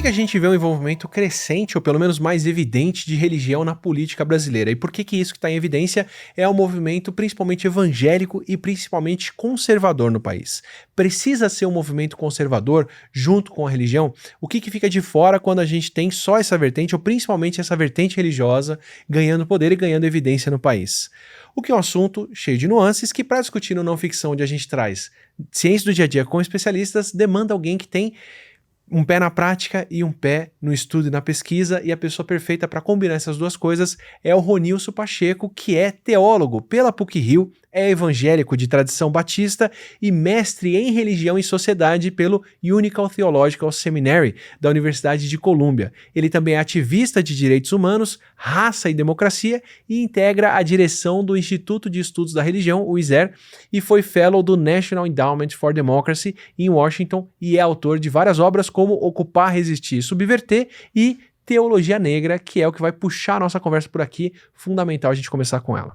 que a gente vê um envolvimento crescente, ou pelo menos mais evidente, de religião na política brasileira? E por que isso que está em evidência é um movimento principalmente evangélico e principalmente conservador no país? Precisa ser um movimento conservador junto com a religião? O que fica de fora quando a gente tem só essa vertente, ou principalmente essa vertente religiosa, ganhando poder e ganhando evidência no país? O que é um assunto cheio de nuances que, para discutir no Não Ficção, onde a gente traz ciência do dia a dia com especialistas, demanda alguém que tem um pé na prática e um pé no estudo e na pesquisa, e a pessoa perfeita para combinar essas duas coisas é o Ronilson Pacheco, que é teólogo pela PUC-Rio, é evangélico de tradição batista e mestre em religião e sociedade pelo Unical Theological Seminary da Universidade de Colômbia. Ele também é ativista de direitos humanos, raça e democracia e integra a direção do Instituto de Estudos da Religião, o ISER, e foi fellow do National Endowment for Democracy em Washington e é autor de várias obras como Ocupar, Resistir e Subverter e Teologia Negra, que é o que vai puxar a nossa conversa por aqui. Fundamental a gente começar com ela.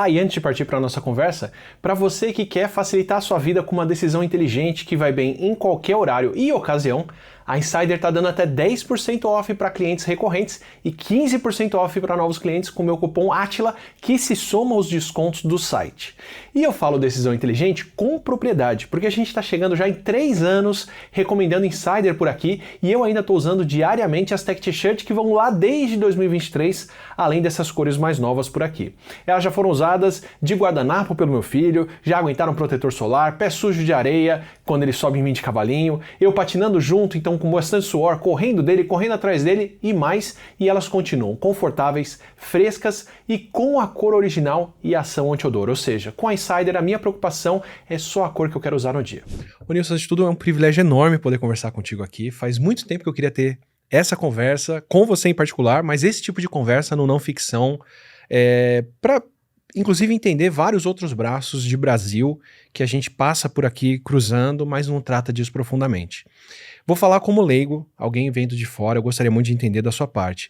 E antes de partir para a nossa conversa, para você que quer facilitar a sua vida com uma decisão inteligente que vai bem em qualquer horário e ocasião, a Insider está dando até 10% off para clientes recorrentes e 15% off para novos clientes com o meu cupom ATILA, que se soma aos descontos do site. E eu falo decisão inteligente com propriedade, porque a gente está chegando já em 3 anos recomendando Insider por aqui e eu ainda estou usando diariamente as Tech T-Shirt que vão lá desde 2023, além dessas cores mais novas por aqui. Elas já foram usadas de guardanapo pelo meu filho, já aguentaram protetor solar, pé sujo de areia quando ele sobe em mim de cavalinho, eu patinando junto, então com bastante suor, correndo dele, correndo atrás dele e mais, e elas continuam confortáveis, frescas e com a cor original e ação anti-odor, ou seja, com a Insider a minha preocupação é só a cor que eu quero usar no dia. Ô Nilson, antes de tudo é um privilégio enorme poder conversar contigo aqui, faz muito tempo que eu queria ter essa conversa, com você em particular, mas esse tipo de conversa no Não Ficção, para inclusive entender vários outros braços de Brasil que a gente passa por aqui cruzando, mas não trata disso profundamente. Vou falar como leigo, alguém vendo de fora, eu gostaria muito de entender da sua parte.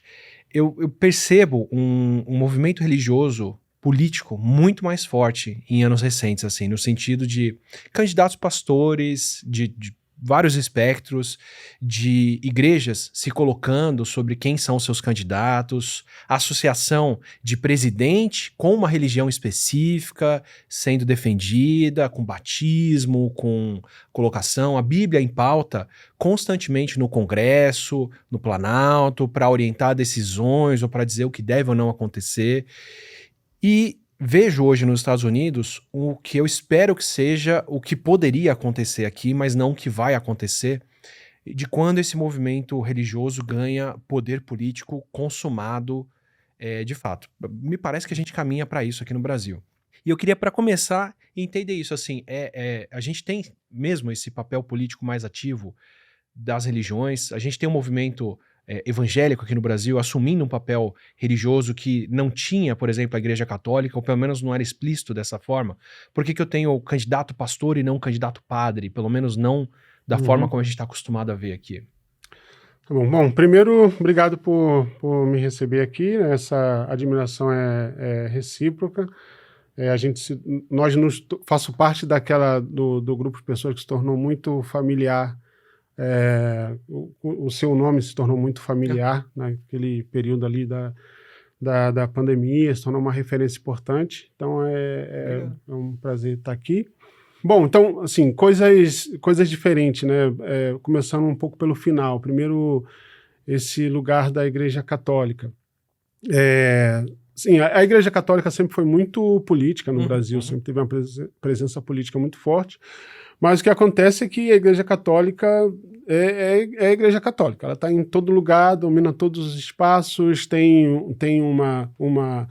Eu percebo um movimento religioso, político, muito mais forte em anos recentes, assim, no sentido de candidatos pastores, de vários espectros, de igrejas se colocando sobre quem são seus candidatos, associação de presidente com uma religião específica sendo defendida, com batismo, com colocação, a Bíblia em pauta constantemente no Congresso, no Planalto, para orientar decisões ou para dizer o que deve ou não acontecer. E vejo hoje nos Estados Unidos o que eu espero que seja o que poderia acontecer aqui, mas não o que vai acontecer, de quando esse movimento religioso ganha poder político consumado de fato. Me parece que a gente caminha para isso aqui no Brasil. E eu queria, para começar, entender isso, assim, a gente tem mesmo esse papel político mais ativo das religiões, a gente tem um movimento evangélico aqui no Brasil, assumindo um papel religioso que não tinha, por exemplo, a Igreja Católica, ou pelo menos não era explícito dessa forma. Por que eu tenho candidato pastor e não candidato padre? Pelo menos não da forma como a gente está acostumado a ver aqui. Tá bom. Bom, primeiro, obrigado por me receber aqui, né? Essa admiração é recíproca. Faço parte do grupo de pessoas que se tornou muito familiar. O seu nome se tornou muito familiar naquele período ali da pandemia, se tornou uma referência importante, então é um prazer estar aqui. Bom, então, assim, coisas diferentes, né? Começando um pouco pelo final. Primeiro, esse lugar da Igreja Católica. Sim, a Igreja Católica sempre foi muito política no Brasil, sempre teve uma presença política muito forte, mas o que acontece é que a Igreja Católica é a Igreja Católica, ela está em todo lugar, domina todos os espaços, tem uma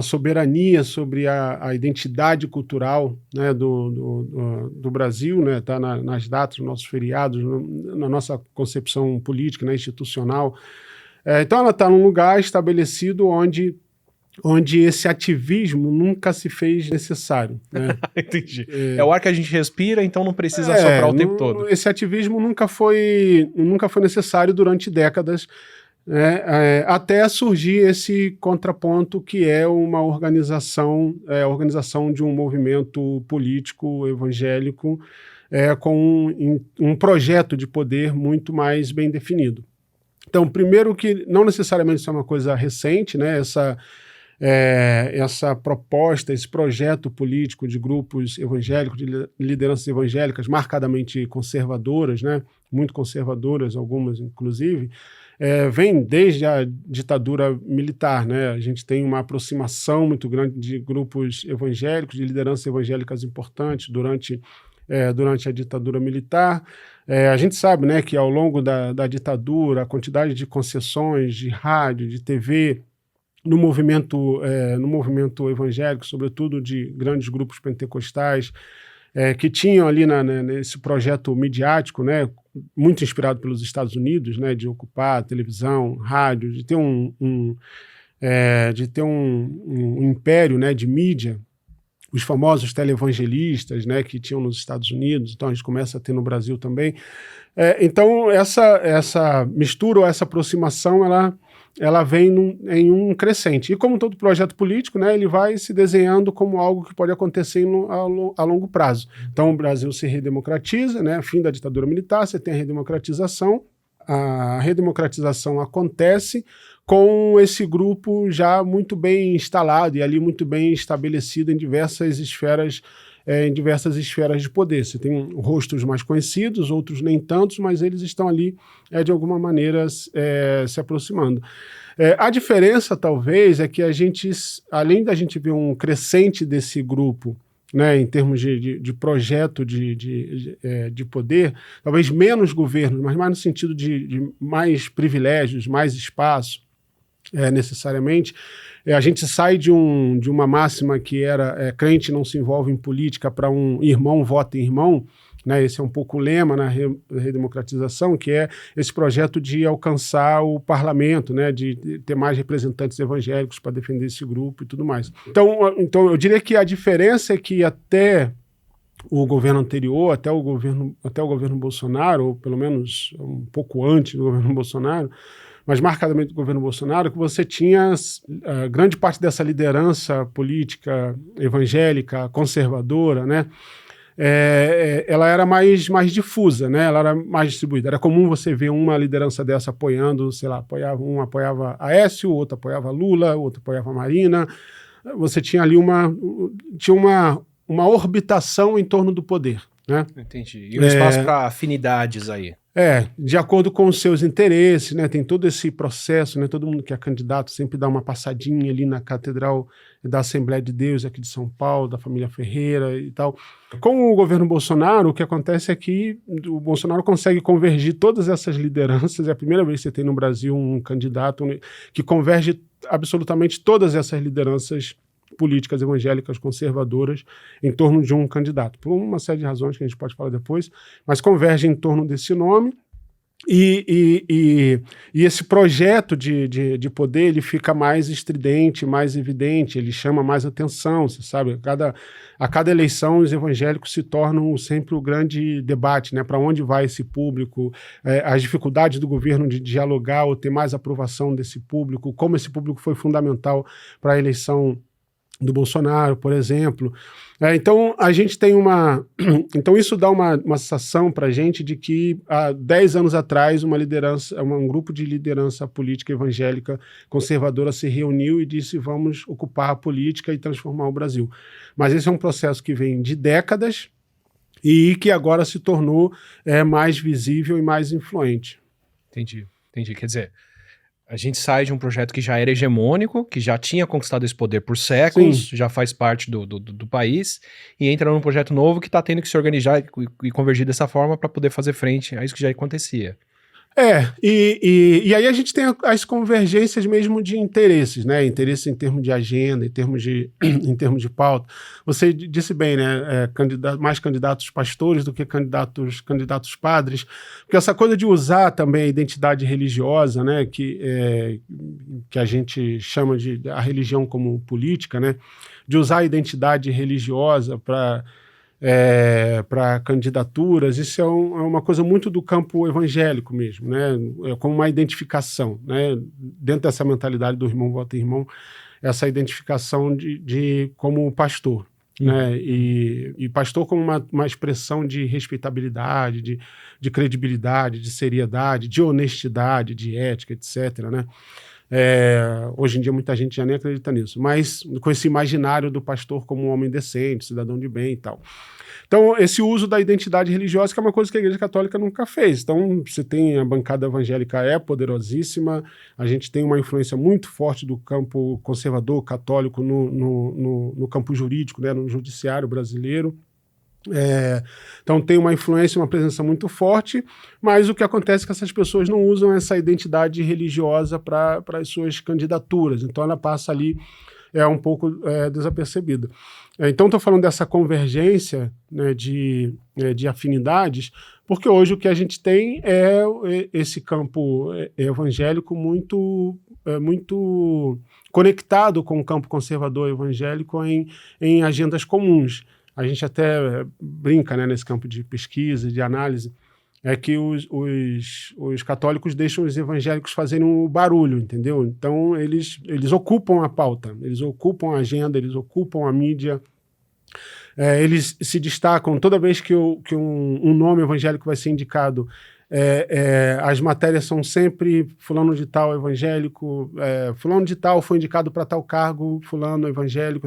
soberania sobre a identidade cultural, né, do Brasil, né, tá nas datas, nos nossos feriados, na nossa concepção política, né, institucional. Então ela está num lugar estabelecido onde esse ativismo nunca se fez necessário. Né? Entendi. É o ar que a gente respira, então não precisa soprar o tempo todo. Esse ativismo nunca foi necessário durante décadas, né? Até surgir esse contraponto que é uma organização, a organização de um movimento político evangélico com um projeto de poder muito mais bem definido. Então, primeiro que não necessariamente isso é uma coisa recente, né? Essa proposta, esse projeto político de grupos evangélicos, de lideranças evangélicas marcadamente conservadoras, né? Muito conservadoras, algumas inclusive, vem desde a ditadura militar, né? A gente tem uma aproximação muito grande de grupos evangélicos, de lideranças evangélicas importantes durante a ditadura militar. A gente sabe, né, que ao longo da ditadura, a quantidade de concessões de rádio, de TV, no movimento evangélico, sobretudo de grandes grupos pentecostais, que tinham ali nesse projeto midiático, né, muito inspirado pelos Estados Unidos, né, de ocupar a televisão, rádio, de ter um império, né, de mídia, os famosos televangelistas, né, que tinham nos Estados Unidos, então a gente começa a ter no Brasil também. Então essa mistura ou essa aproximação, ela vem em um crescente. E como todo projeto político, né, ele vai se desenhando como algo que pode acontecer a longo prazo. Então o Brasil se redemocratiza, né, fim da ditadura militar, você tem a redemocratização. A redemocratização acontece com esse grupo já muito bem instalado e ali muito bem estabelecido em diversas esferas de poder. Você tem rostos mais conhecidos, outros nem tantos, mas eles estão ali, de alguma maneira, se aproximando. A diferença, talvez, é que além da gente ver um crescente desse grupo, né, em termos de projeto de poder, talvez menos governos, mas mais no sentido de mais privilégios, mais espaço, necessariamente. A gente sai de uma máxima que era crente não se envolve em política para um irmão vota em irmão, né? Esse é um pouco o lema na redemocratização, que é esse projeto de alcançar o parlamento, né? De ter mais representantes evangélicos para defender esse grupo e tudo mais. Então eu diria que a diferença é que até o governo anterior, até o governo Bolsonaro, ou pelo menos um pouco antes do governo Bolsonaro, mas marcadamente do governo Bolsonaro, que você tinha grande parte dessa liderança política evangélica, conservadora, né? Ela era mais difusa, né? Ela era mais distribuída. Era comum você ver uma liderança dessa apoiando, sei lá, um apoiava Aécio, outro apoiava Lula, outro apoiava Marina. Você tinha ali uma orbitação em torno do poder, né? Entendi. E um espaço para afinidades aí. De acordo com os seus interesses, né? Tem todo esse processo, né? Todo mundo que é candidato sempre dá uma passadinha ali na Catedral da Assembleia de Deus aqui de São Paulo, da família Ferreira e tal. Com o governo Bolsonaro, o que acontece é que o Bolsonaro consegue convergir todas essas lideranças. É a primeira vez que você tem no Brasil um candidato que converge absolutamente todas essas lideranças políticas evangélicas conservadoras em torno de um candidato, por uma série de razões que a gente pode falar depois, mas converge em torno desse nome e esse projeto de poder, ele fica mais estridente, mais evidente, ele chama mais atenção, você sabe, a cada eleição os evangélicos se tornam sempre o grande debate, né, para onde vai esse público, as dificuldades do governo de dialogar ou ter mais aprovação desse público, como esse público foi fundamental para a eleição do Bolsonaro, por exemplo. Então, a gente tem então, isso dá uma sensação para a gente de que, há 10 anos atrás, um grupo de liderança política evangélica conservadora se reuniu e disse: vamos ocupar a política e transformar o Brasil. Mas esse é um processo que vem de décadas e que agora se tornou mais visível e mais influente. Entendi. Quer dizer, a gente sai de um projeto que já era hegemônico, que já tinha conquistado esse poder por séculos, já faz parte do país, e entra num projeto novo que está tendo que se organizar e convergir dessa forma para poder fazer frente a isso que já acontecia. E aí a gente tem as convergências mesmo de interesses, né? Interesse em termos de agenda, em termos de pauta. Você disse bem, né? Mais candidatos pastores do que candidatos padres, porque essa coisa de usar também a identidade religiosa, né? Que a gente chama de a religião como política, né? De usar a identidade religiosa para candidaturas, isso é uma coisa muito do campo evangélico mesmo, né? Como uma identificação, né? Dentro dessa mentalidade do irmão vota irmão, essa identificação de como pastor. né? E pastor como uma expressão de respeitabilidade, de credibilidade, de seriedade, de honestidade, de ética, etc., né? Hoje em dia muita gente já nem acredita nisso, mas com esse imaginário do pastor como um homem decente, cidadão de bem e tal. Então, esse uso da identidade religiosa, que é uma coisa que a Igreja Católica nunca fez. Então, você tem a bancada evangélica é poderosíssima, a gente tem uma influência muito forte do campo conservador, católico, no campo jurídico, né, no judiciário brasileiro. Então tem uma influência, uma presença muito forte, mas o que acontece é que essas pessoas não usam essa identidade religiosa para as suas candidaturas, então ela passa ali um pouco desapercebida. Então estou falando dessa convergência, né, de afinidades, porque hoje o que a gente tem é esse campo evangélico muito conectado com o campo conservador evangélico em agendas comuns. A gente até brinca, né, nesse campo de pesquisa, de análise, que os católicos deixam os evangélicos fazerem um barulho, entendeu? Então, eles ocupam a pauta, eles ocupam a agenda, eles ocupam a mídia, eles se destacam. Toda vez que um nome evangélico vai ser indicado, as matérias são sempre fulano de tal evangélico, fulano de tal foi indicado para tal cargo, fulano evangélico,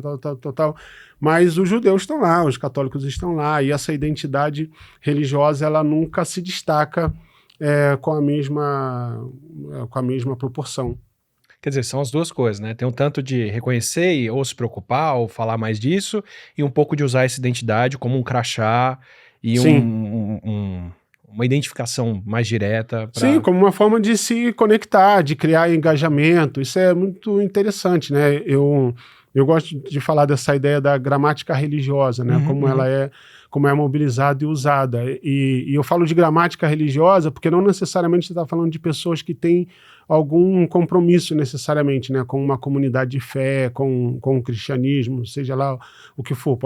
tal. Mas os judeus estão lá, os católicos estão lá, e essa identidade religiosa ela nunca se destaca com a mesma proporção. Quer dizer, são as duas coisas, né? Tem um tanto de reconhecer ou se preocupar ou falar mais disso, e um pouco de usar essa identidade como um crachá e uma identificação mais direta. Sim, como uma forma de se conectar, de criar engajamento. Isso é muito interessante, né? Eu gosto de falar dessa ideia da gramática religiosa, né? Como é mobilizada e usada. E eu falo de gramática religiosa porque não necessariamente você está falando de pessoas que têm algum compromisso necessariamente, né, com uma comunidade de fé, com o cristianismo, seja lá o que for.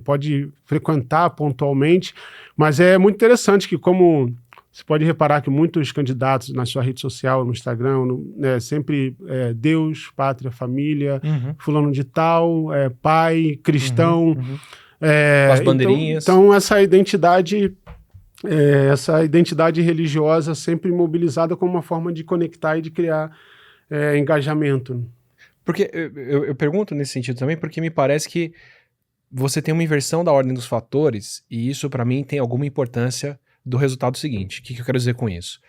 Pode frequentar pontualmente, mas é muito interessante que, como você pode reparar que muitos candidatos na sua rede social, no Instagram, sempre Deus, pátria, família, fulano de tal, pai, cristão. As bandeirinhas. Então essa identidade religiosa sempre mobilizada como uma forma de conectar e de criar engajamento. Porque eu pergunto nesse sentido também, porque me parece que você tem uma inversão da ordem dos fatores, e isso para mim tem alguma importância do resultado seguinte. O que eu quero dizer com isso?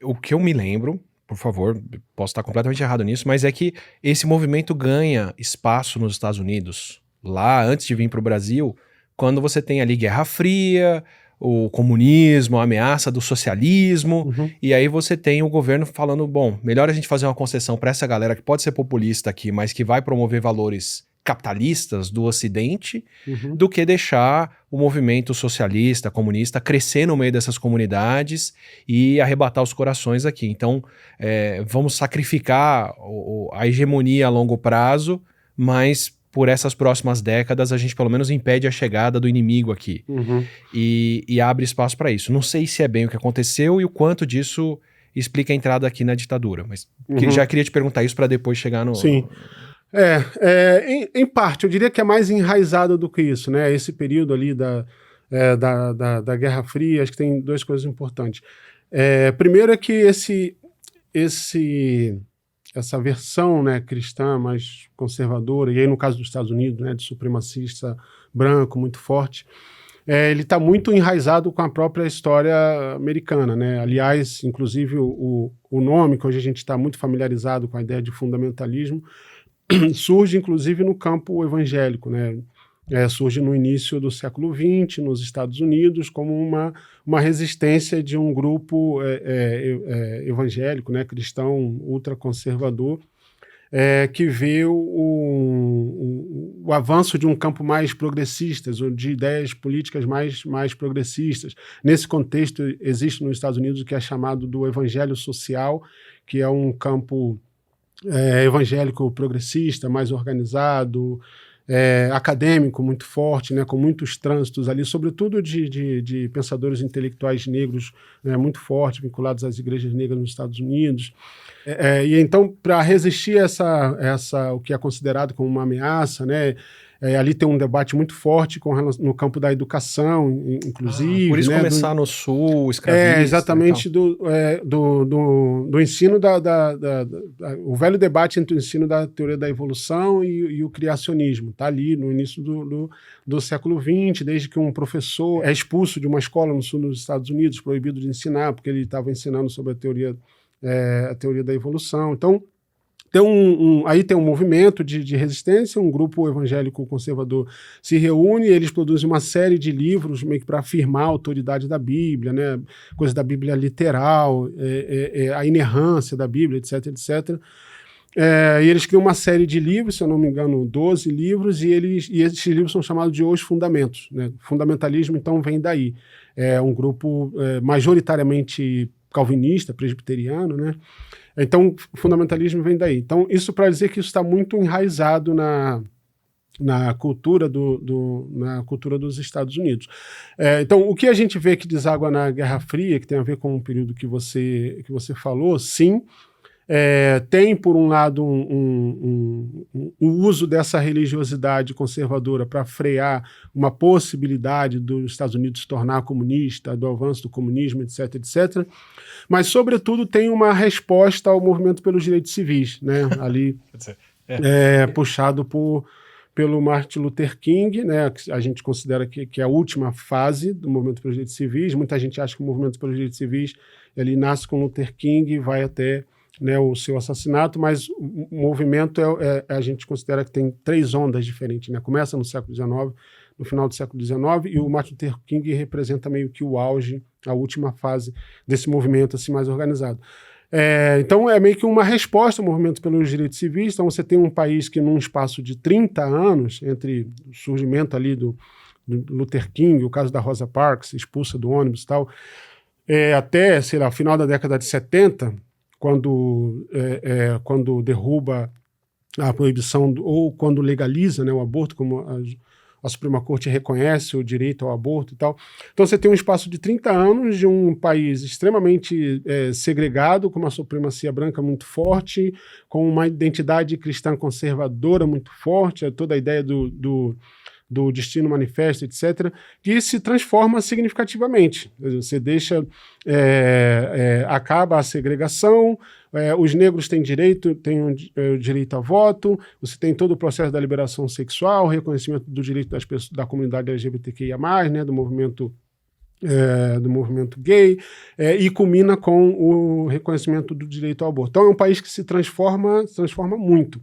O que eu me lembro, por favor, posso estar completamente errado nisso, mas é que esse movimento ganha espaço nos Estados Unidos, lá antes de vir para o Brasil, quando você tem ali Guerra Fria, o comunismo, a ameaça do socialismo, e aí você tem o governo falando, bom, melhor a gente fazer uma concessão para essa galera que pode ser populista aqui, mas que vai promover valores capitalistas do Ocidente, do que deixar o movimento socialista, comunista, crescer no meio dessas comunidades e arrebatar os corações aqui. Então, vamos sacrificar a hegemonia a longo prazo, mas por essas próximas décadas a gente pelo menos impede a chegada do inimigo aqui. E abre espaço para isso. Não sei se é bem o que aconteceu e o quanto disso explica a entrada aqui na ditadura, mas já queria te perguntar isso para depois chegar no... Sim. Em parte, eu diria que é mais enraizado do que isso, né? Esse período ali da Guerra Fria, acho que tem duas coisas importantes. Primeiro é que essa versão, né, cristã mais conservadora, e aí no caso dos Estados Unidos, né, de supremacista branco muito forte, ele está muito enraizado com a própria história americana, né? Aliás, inclusive o nome, que hoje a gente está muito familiarizado com a ideia de fundamentalismo, surge inclusive no campo evangélico, né? Surge no início do século XX, nos Estados Unidos, como uma resistência de um grupo evangélico, né, cristão ultraconservador, que vê o avanço de um campo mais progressista, ou de ideias políticas mais progressistas. Nesse contexto, existe nos Estados Unidos o que é chamado do evangelho social, que é um campo evangélico progressista, mais organizado, acadêmico muito forte, né, com muitos trânsitos ali, sobretudo de pensadores intelectuais negros, né, muito fortes, vinculados às igrejas negras nos Estados Unidos. E então, para resistir essa o que é considerado como uma ameaça, né, Ali tem um debate muito forte no campo da educação, inclusive. Por isso né, começar no Sul, escravista. Exatamente, do ensino o velho debate entre o ensino da teoria da evolução e o criacionismo. Está ali no início do século XX, desde que um professor é expulso de uma escola no sul dos Estados Unidos, proibido de ensinar, porque ele estava ensinando sobre a teoria da evolução. Então, aí tem um movimento de resistência, um grupo evangélico conservador se reúne, eles produzem uma série de livros meio que para afirmar a autoridade da Bíblia, né? Coisa da Bíblia literal, a inerrância da Bíblia, etc, etc. E eles criam uma série de livros, se eu não me engano, 12 livros, e esses livros são chamados de Os Fundamentos. Né? Fundamentalismo, então, vem daí. É um grupo majoritariamente calvinista, presbiteriano, né? Então, o fundamentalismo vem daí. Então, isso para dizer que isso está muito enraizado na cultura dos Estados Unidos. Então, o que a gente vê que deságua na Guerra Fria, que tem a ver com o período que você falou, sim, tem, por um lado, o uso dessa religiosidade conservadora para frear uma possibilidade dos Estados Unidos se tornar comunista, do avanço do comunismo, etc, etc. Mas, sobretudo, tem uma resposta ao movimento pelos direitos civis, né? Ali puxado pelo Martin Luther King, né? A gente considera que é a última fase do movimento pelos direitos civis. Muita gente acha que o movimento pelos direitos civis ele nasce com Luther King e vai até o seu assassinato, mas o movimento a gente considera que tem 3 ondas diferentes, né? Começa no século XIX, no final do século XIX, e o Martin Luther King representa meio que o auge, a última fase desse movimento assim, mais organizado. Então é meio que uma resposta ao movimento pelos direitos civis. Então você tem um país que num espaço de 30 anos, entre o surgimento ali do Luther King, o caso da Rosa Parks, expulsa do ônibus e tal, até, sei lá, o final da década de 70, quando derruba a proibição ou quando legaliza, né, o aborto, como a Suprema Corte reconhece o direito ao aborto e tal. Então você tem um espaço de 30 anos de um país extremamente segregado, com uma supremacia branca muito forte, com uma identidade cristã conservadora muito forte, toda a ideia do Destino Manifesto, etc., que se transforma significativamente. Você deixa, acaba a segregação, os negros têm o direito a voto, você tem todo o processo da liberação sexual, reconhecimento do direito das pessoas, da comunidade LGBTQIA+, né, do movimento gay, e culmina com o reconhecimento do direito ao aborto. Então é um país que se transforma muito.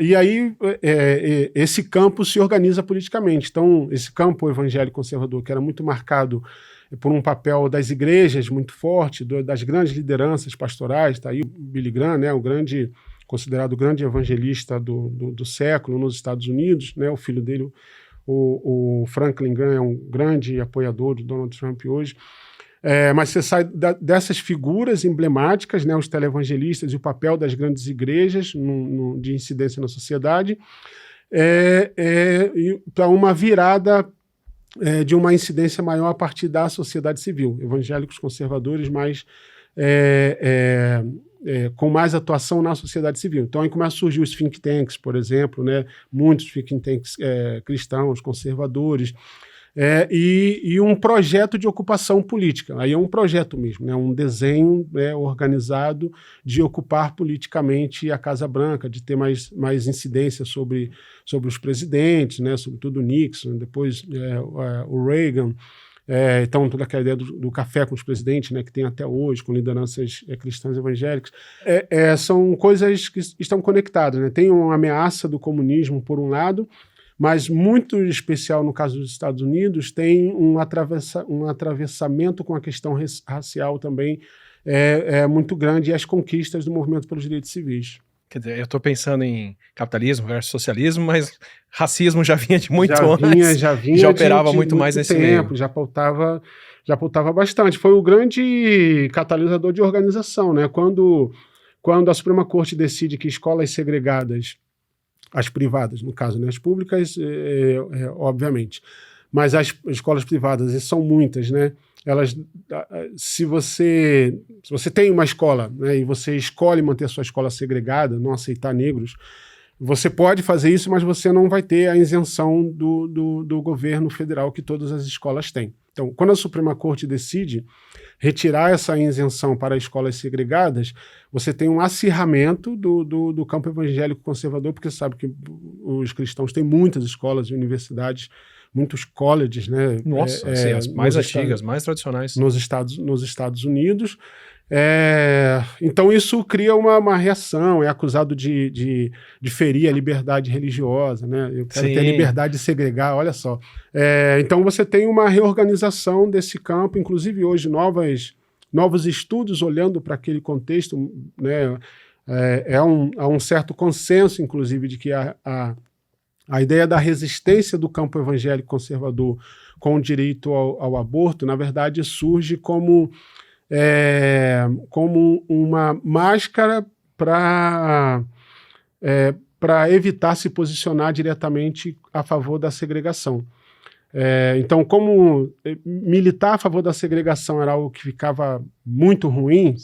E aí esse campo se organiza politicamente. Então esse campo evangélico conservador, que era muito marcado por um papel das igrejas muito forte, das grandes lideranças pastorais, está aí o Billy Graham, né, considerado o grande evangelista do século nos Estados Unidos, né, o filho dele, o Franklin Graham, é um grande apoiador de Donald Trump hoje. Mas você sai dessas figuras emblemáticas, né, os televangelistas e o papel das grandes igrejas de incidência na sociedade, para uma virada de uma incidência maior a partir da sociedade civil, evangélicos conservadores, mas com mais atuação na sociedade civil. Então aí começa a surgir os think tanks, por exemplo, né? Muitos think tanks cristãos, conservadores, e um projeto de ocupação política. Aí é um projeto mesmo, né? Um desenho organizado de ocupar politicamente a Casa Branca, de ter mais incidência sobre os presidentes, né? Sobretudo o Nixon, depois o Reagan. Então, toda aquela ideia do café com os presidentes, né, que tem até hoje, com lideranças cristãs evangélicas, são coisas que estão conectadas. Né? Tem uma ameaça do comunismo, por um lado, mas muito especial no caso dos Estados Unidos, tem um atravessamento com a questão racial também muito grande, e as conquistas do movimento pelos direitos civis. Quer dizer, eu estou pensando em capitalismo versus socialismo, mas racismo já vinha de muito antes. Já vinha já operava muito mais nesse tempo, meio. já pautava bastante. Foi o grande catalisador de organização, né? Quando a Suprema Corte decide que escolas segregadas, as privadas, no caso, né? As públicas, obviamente, mas as escolas privadas, e são muitas, né? Elas, se você tem uma escola, né, e você escolhe manter a sua escola segregada, não aceitar negros, Você pode fazer isso, mas você não vai ter a isenção do governo federal que todas as escolas têm. Então, quando a Suprema Corte decide retirar essa isenção para escolas segregadas, você tem um acirramento do campo evangélico conservador, porque você sabe que os cristãos têm muitas escolas e universidades, muitos colleges, né? Nossa, sim, as mais antigas, mais tradicionais. Nos Estados Unidos. Então isso cria uma reação, é acusado de ferir a liberdade religiosa, né? Eu quero ter a liberdade de segregar, olha só. Então você tem uma reorganização desse campo, inclusive hoje novos estudos olhando para aquele contexto, né? Há um certo consenso, inclusive, de que a ideia da resistência do campo evangélico conservador com o direito ao aborto, na verdade, surge como uma máscara para evitar se posicionar diretamente a favor da segregação. Então, como militar a favor da segregação era algo que ficava muito ruim,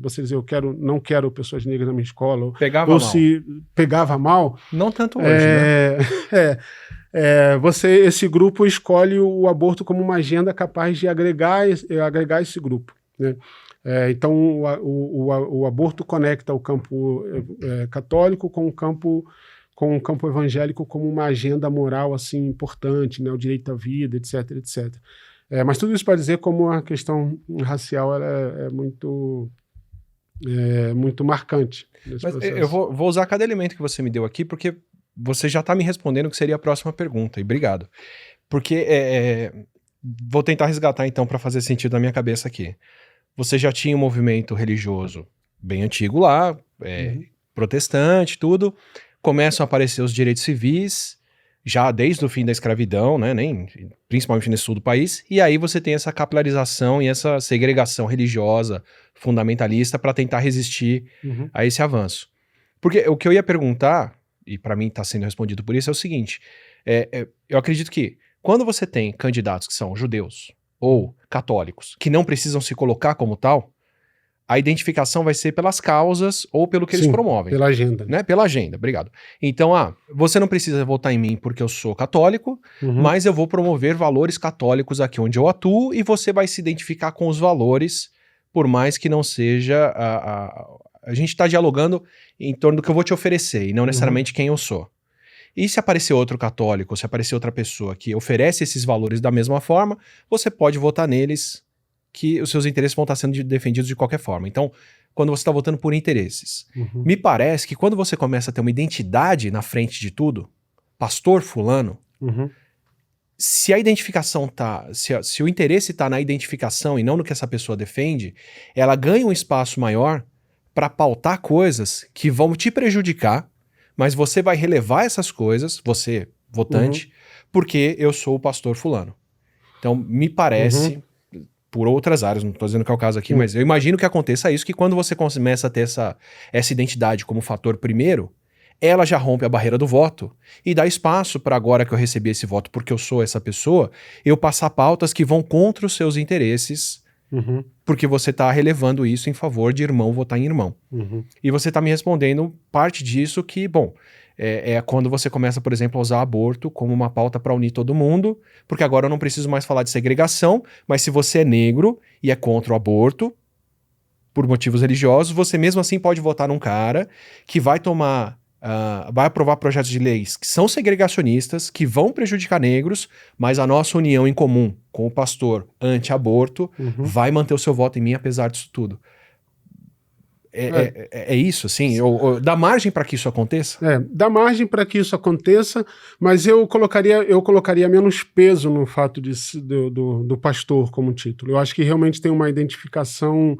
você dizer, não quero pessoas negras na minha escola, se pegava mal. Não tanto hoje, né? Esse grupo escolhe o aborto como uma agenda capaz de agregar esse grupo, né? Então, o aborto conecta o campo católico com o campo evangélico como uma agenda moral assim importante, né? O direito à vida, etc, etc. Mas tudo isso para dizer como a questão racial ela é muito marcante nesse processo. Eu vou usar cada elemento que você me deu aqui, porque você já está me respondendo o que seria a próxima pergunta, e obrigado. Porque vou tentar resgatar então para fazer sentido na minha cabeça aqui. Você já tinha um movimento religioso bem antigo lá, protestante, tudo. Começam a aparecer os direitos civis, já desde o fim da escravidão, né, principalmente nesse sul do país, e aí você tem essa capilarização e essa segregação religiosa, fundamentalista, para tentar resistir a esse avanço. Porque o que eu ia perguntar, e para mim está sendo respondido por isso, é o seguinte, eu acredito que quando você tem candidatos que são judeus ou católicos, que não precisam se colocar como tal, a identificação vai ser pelas causas ou pelo que eles promovem. Pela agenda. Né? Pela agenda, obrigado. Então, você não precisa votar em mim porque eu sou católico, mas eu vou promover valores católicos aqui onde eu atuo e você vai se identificar com os valores, por mais que não seja... A gente está dialogando em torno do que eu vou te oferecer e não necessariamente quem eu sou. E se aparecer outro católico, se aparecer outra pessoa que oferece esses valores da mesma forma, você pode votar neles, que os seus interesses vão estar sendo defendidos de qualquer forma. Então, quando você está votando por interesses, me parece que quando você começa a ter uma identidade na frente de tudo, pastor fulano, se a identificação se o interesse está na identificação e não no que essa pessoa defende, ela ganha um espaço maior para pautar coisas que vão te prejudicar, mas você vai relevar essas coisas, você, votante, porque eu sou o pastor fulano. Então, me parece, por outras áreas, não estou dizendo que é o caso aqui, mas eu imagino que aconteça isso, que quando você começa a ter essa identidade como fator primeiro, ela já rompe a barreira do voto e dá espaço para agora que eu recebi esse voto porque eu sou essa pessoa, eu passar pautas que vão contra os seus interesses, porque você está relevando isso em favor de irmão votar em irmão. E você está me respondendo parte disso que, bom, é quando você começa, por exemplo, a usar aborto como uma pauta para unir todo mundo, porque agora eu não preciso mais falar de segregação, mas se você é negro e é contra o aborto, por motivos religiosos, você mesmo assim pode votar num cara que vai vai aprovar projetos de leis que são segregacionistas, que vão prejudicar negros, mas a nossa união em comum com o pastor anti-aborto vai manter o seu voto em mim apesar disso tudo. É isso, assim? Dá margem para que isso aconteça? Dá margem para que isso aconteça, mas eu colocaria menos peso no fato do pastor como título. Eu acho que realmente tem uma identificação...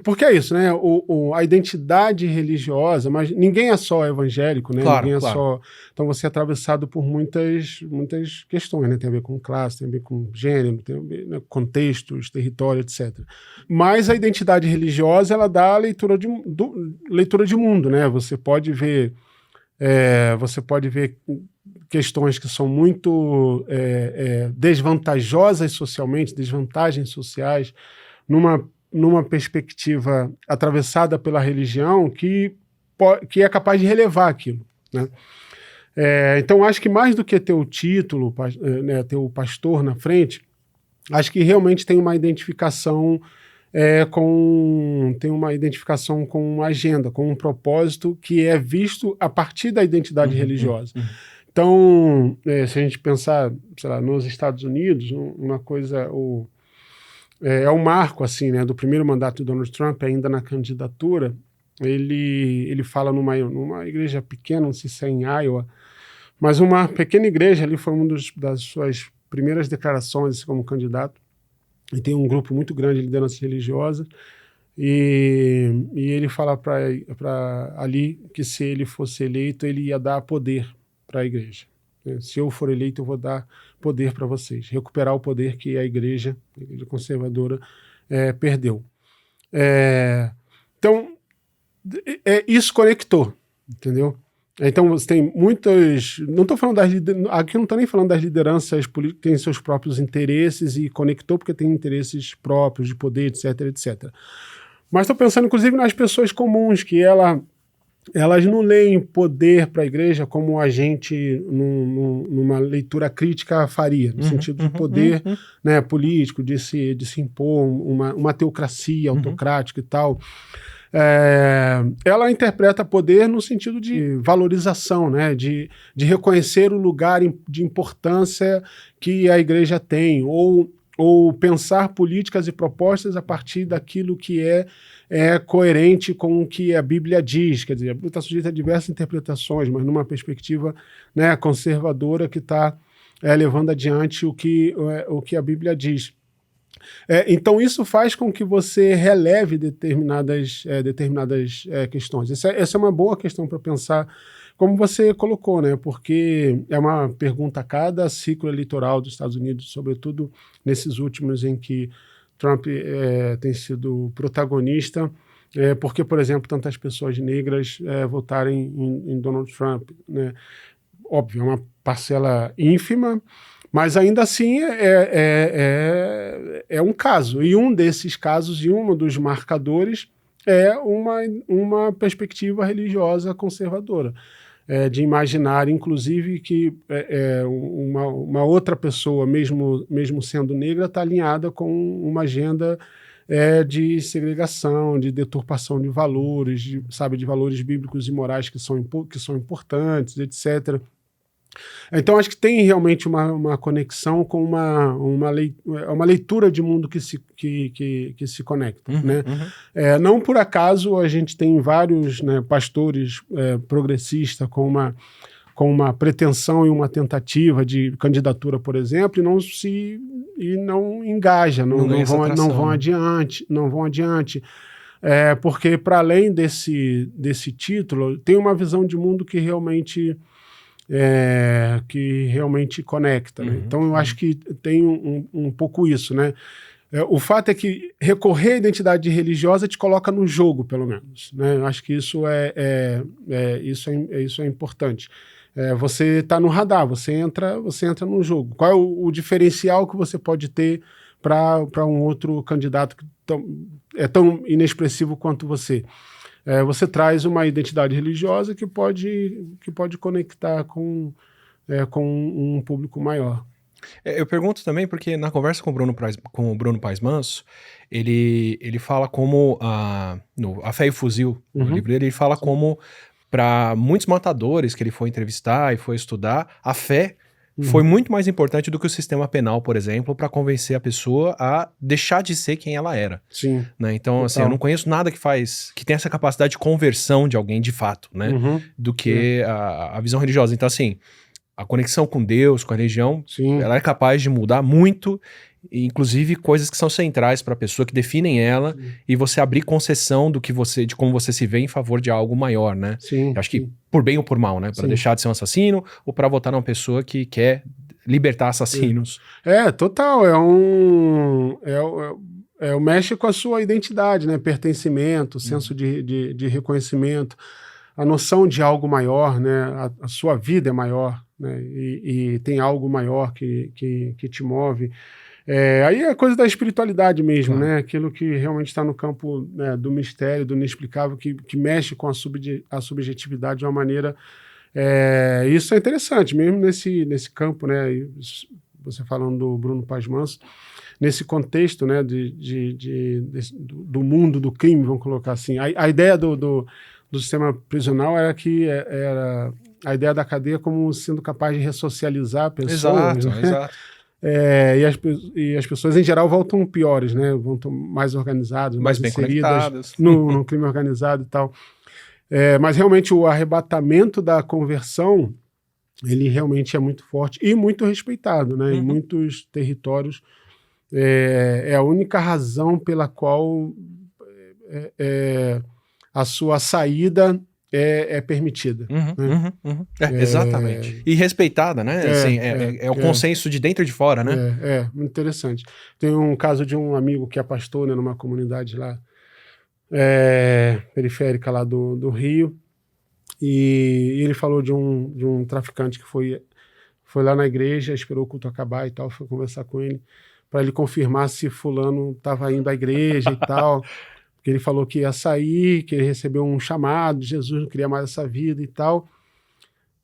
porque é isso, né? A identidade religiosa, mas ninguém é só evangélico, né? Claro, ninguém é claro. só. Então você é atravessado por muitas questões, né? Tem a ver com classe, tem a ver com gênero, tem a ver, né, contextos, território, etc. Mas a identidade religiosa ela dá a leitura de mundo, né? Você pode ver questões que são muito desvantajosas socialmente, desvantagens sociais, numa perspectiva atravessada pela religião que que é capaz de relevar aquilo, né? Então, acho que mais do que ter o título, né, ter o pastor na frente, acho que realmente tem uma identificação com uma agenda, com um propósito que é visto a partir da identidade religiosa. Então, se a gente pensar, sei lá, nos Estados Unidos, uma coisa, é um marco assim, né, do primeiro mandato do Donald Trump, ainda na candidatura. Ele fala numa igreja pequena, não sei se é em Iowa, mas uma pequena igreja ali, foi uma das suas primeiras declarações assim, como candidato, e tem um grupo muito grande de liderança religiosa, e ele fala para ali que se ele fosse eleito, ele ia dar poder para a igreja. Se eu for eleito, eu vou dar poder para vocês, recuperar o poder que a igreja conservadora perdeu. Então, isso conectou, entendeu? Então, você tem muitas... Não estou falando aqui não estou nem falando das lideranças políticas que têm seus próprios interesses e conectou porque tem interesses próprios de poder, etc, etc. Mas estou pensando, inclusive, nas pessoas comuns, que elas não leem poder para a igreja como a gente, numa leitura crítica, faria, no sentido de poder né, político, de se impor, uma teocracia autocrática e tal. Ela interpreta poder no sentido de valorização, né, de reconhecer o lugar de importância que a igreja tem, ou pensar políticas e propostas a partir daquilo que é coerente com o que a Bíblia diz. Quer dizer, a Bíblia está sujeita a diversas interpretações, mas numa perspectiva né, conservadora que está levando adiante o que a Bíblia diz. Então isso faz com que você releve determinadas questões. Essa é uma boa questão para pensar, como você colocou, né? Porque é uma pergunta a cada ciclo eleitoral dos Estados Unidos, sobretudo nesses últimos em que Trump tem sido protagonista, porque, por exemplo, tantas pessoas negras votarem em Donald Trump, né? Óbvio, é uma parcela ínfima, mas ainda assim é um caso. E um desses casos, e um dos marcadores, é uma perspectiva religiosa conservadora. De imaginar, inclusive, que uma outra pessoa, mesmo sendo negra, está alinhada com uma agenda de segregação, de deturpação de valores, de valores bíblicos e morais que são importantes, etc. Então, acho que tem realmente uma conexão com uma leitura de mundo que se conecta. Né? Não por acaso a gente tem vários né, pastores progressistas com uma pretensão e uma tentativa de candidatura, por exemplo, e não engajam, não vão adiante. Porque, para além desse título, tem uma visão de mundo que realmente conecta. Né? Então, eu acho que tem um pouco isso. Né? O fato é que recorrer à identidade religiosa te coloca no jogo, pelo menos. Né? Eu acho que isso é importante. Você está no radar, você entra no jogo. Qual é o diferencial que você pode ter para um outro candidato que é tão inexpressivo quanto você? Você traz uma identidade religiosa que pode conectar com um público maior. Eu pergunto também porque na conversa com o Bruno Paes Manso, ele fala como A Fé e o Fuzil, no livro dele, ele fala como para muitos matadores que ele foi entrevistar e foi estudar, a fé foi muito mais importante do que o sistema penal, por exemplo, para convencer a pessoa a deixar de ser quem ela era. Sim. Né? Então, assim, eu não conheço nada que tem essa capacidade de conversão de alguém de fato, né? Do que a visão religiosa. Então, assim, a conexão com Deus, com a religião, ela é capaz de mudar muito, inclusive coisas que são centrais para a pessoa, que definem ela, e você abrir concessão de como você se vê em favor de algo maior, né? Eu acho que por bem ou por mal, né? Para deixar de ser um assassino ou para votar numa pessoa que quer libertar assassinos. Total. Mexe com a sua identidade, né? Pertencimento, senso de reconhecimento, a noção de algo maior, né? A sua vida é maior, né? E tem algo maior que te move. Aí é coisa da espiritualidade mesmo, Claro. né? Aquilo que realmente está no campo, né, do mistério, do inexplicável, que mexe com a subjetividade de uma maneira. Isso é interessante, mesmo nesse campo, né? Você falando do Bruno Paz Manso, nesse contexto, né, do mundo do crime, vamos colocar assim. A ideia do sistema prisional era que era a ideia da cadeia como sendo capaz de ressocializar pessoas, Exato, né? exato. E as pessoas, em geral, voltam piores, né? Voltam mais organizadas, Mais mais bem inseridas conectadas. no crime organizado e tal. Mas realmente o arrebatamento da conversão, ele realmente é muito forte e muito respeitado, né? Em Uhum. muitos territórios é a única razão pela qual a sua saída é permitida. Uhum, Né? uhum, uhum. Exatamente. E respeitada, né? Assim, é o consenso de dentro e de fora, né? Muito interessante. Tem um caso de um amigo que é pastor, né, numa comunidade lá periférica lá do Rio, e ele falou de um traficante que foi lá na igreja, esperou o culto acabar e tal, foi conversar com ele para ele confirmar se fulano estava indo à igreja e tal, porque ele falou que ia sair, que ele recebeu um chamado de Jesus, não queria mais essa vida e tal,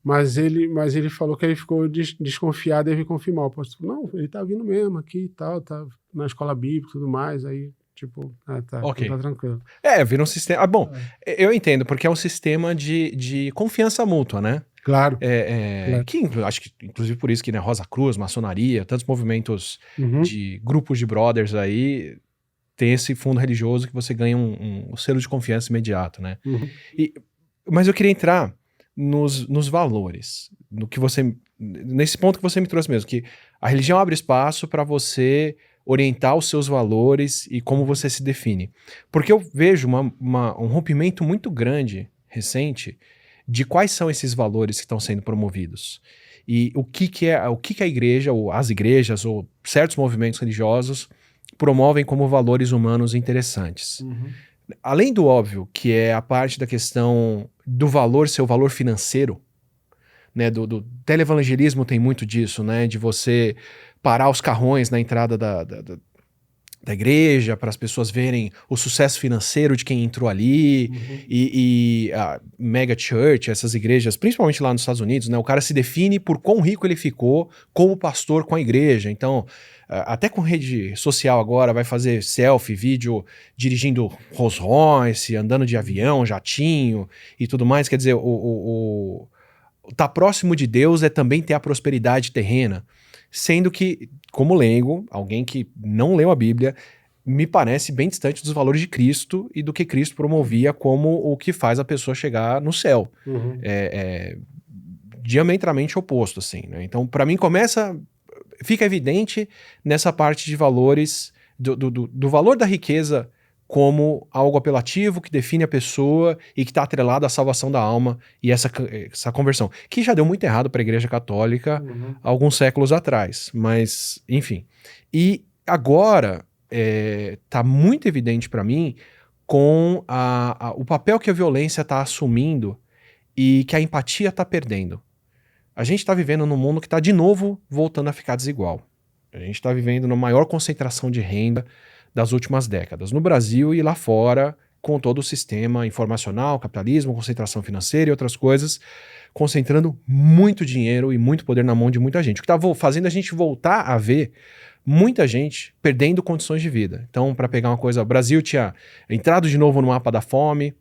mas ele falou que ele ficou desconfiado e deve confirmar. O pastor falou, não, ele tá vindo mesmo aqui e tal, tá na escola bíblica e tudo mais, aí tipo, tá, Ok. então tá tranquilo. Vira um sistema. Bom, eu entendo, porque é um sistema de confiança mútua, né? Claro, claro. Que acho que, inclusive, por isso que, né, Rosa Cruz, maçonaria, tantos movimentos Uhum. de grupos de brothers aí, tem esse fundo religioso que você ganha um selo de confiança imediato, né? Uhum. Mas eu queria entrar nos valores, nesse ponto que você me trouxe mesmo, que a religião abre espaço para você orientar os seus valores e como você se define. Porque eu vejo um rompimento muito grande, recente, de quais são esses valores que estão sendo promovidos. E o que a igreja, ou as igrejas, ou certos movimentos religiosos promovem como valores humanos interessantes. Uhum. Além do óbvio, que é a parte da questão do valor, seu valor financeiro, né, do televangelismo tem muito disso, né, de você parar os carrões na entrada da igreja para as pessoas verem o sucesso financeiro de quem entrou ali. Uhum. E a mega church, essas igrejas, principalmente lá nos Estados Unidos, né, o cara se define por quão rico ele ficou como pastor com a igreja. Então, até com rede social agora, vai fazer selfie, vídeo dirigindo Rolls Royce, andando de avião, jatinho e tudo mais. Quer dizer, tá próximo de Deus é também ter a prosperidade terrena. Sendo que, como leigo, alguém que não leu a Bíblia, me parece bem distante dos valores de Cristo e do que Cristo promovia como o que faz a pessoa chegar no céu. Uhum. Diametralmente oposto, assim, né? Então, para mim, fica evidente nessa parte de valores, do valor da riqueza como algo apelativo que define a pessoa e que está atrelado à salvação da alma e essa conversão, que já deu muito errado para a Igreja Católica alguns séculos atrás, mas enfim. E agora está muito evidente para mim com o papel que a violência está assumindo e que a empatia está perdendo. A gente está vivendo num mundo que está de novo voltando a ficar desigual. A gente está vivendo na maior concentração de renda das últimas décadas, no Brasil e lá fora, com todo o sistema informacional, capitalismo, concentração financeira e outras coisas, concentrando muito dinheiro e muito poder na mão de muita gente. O que está fazendo a gente voltar a ver muita gente perdendo condições de vida. Então, para pegar uma coisa, o Brasil tinha entrado de novo no mapa da fome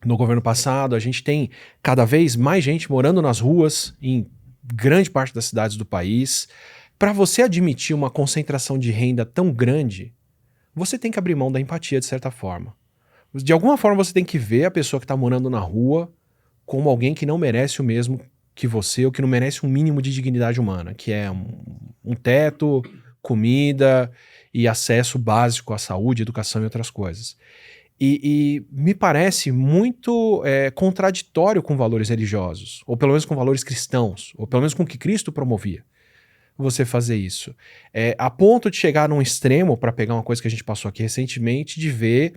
no governo passado, a gente tem cada vez mais gente morando nas ruas em grande parte das cidades do país. Para você admitir uma concentração de renda tão grande, você tem que abrir mão da empatia de certa forma. De alguma forma você tem que ver a pessoa que está morando na rua como alguém que não merece o mesmo que você, ou que não merece um mínimo de dignidade humana, que é um teto, comida e acesso básico à saúde, educação e outras coisas. E me parece muito contraditório com valores religiosos, ou pelo menos com valores cristãos, ou pelo menos com o que Cristo promovia, você fazer isso. A ponto de chegar num extremo, para pegar uma coisa que a gente passou aqui recentemente, de ver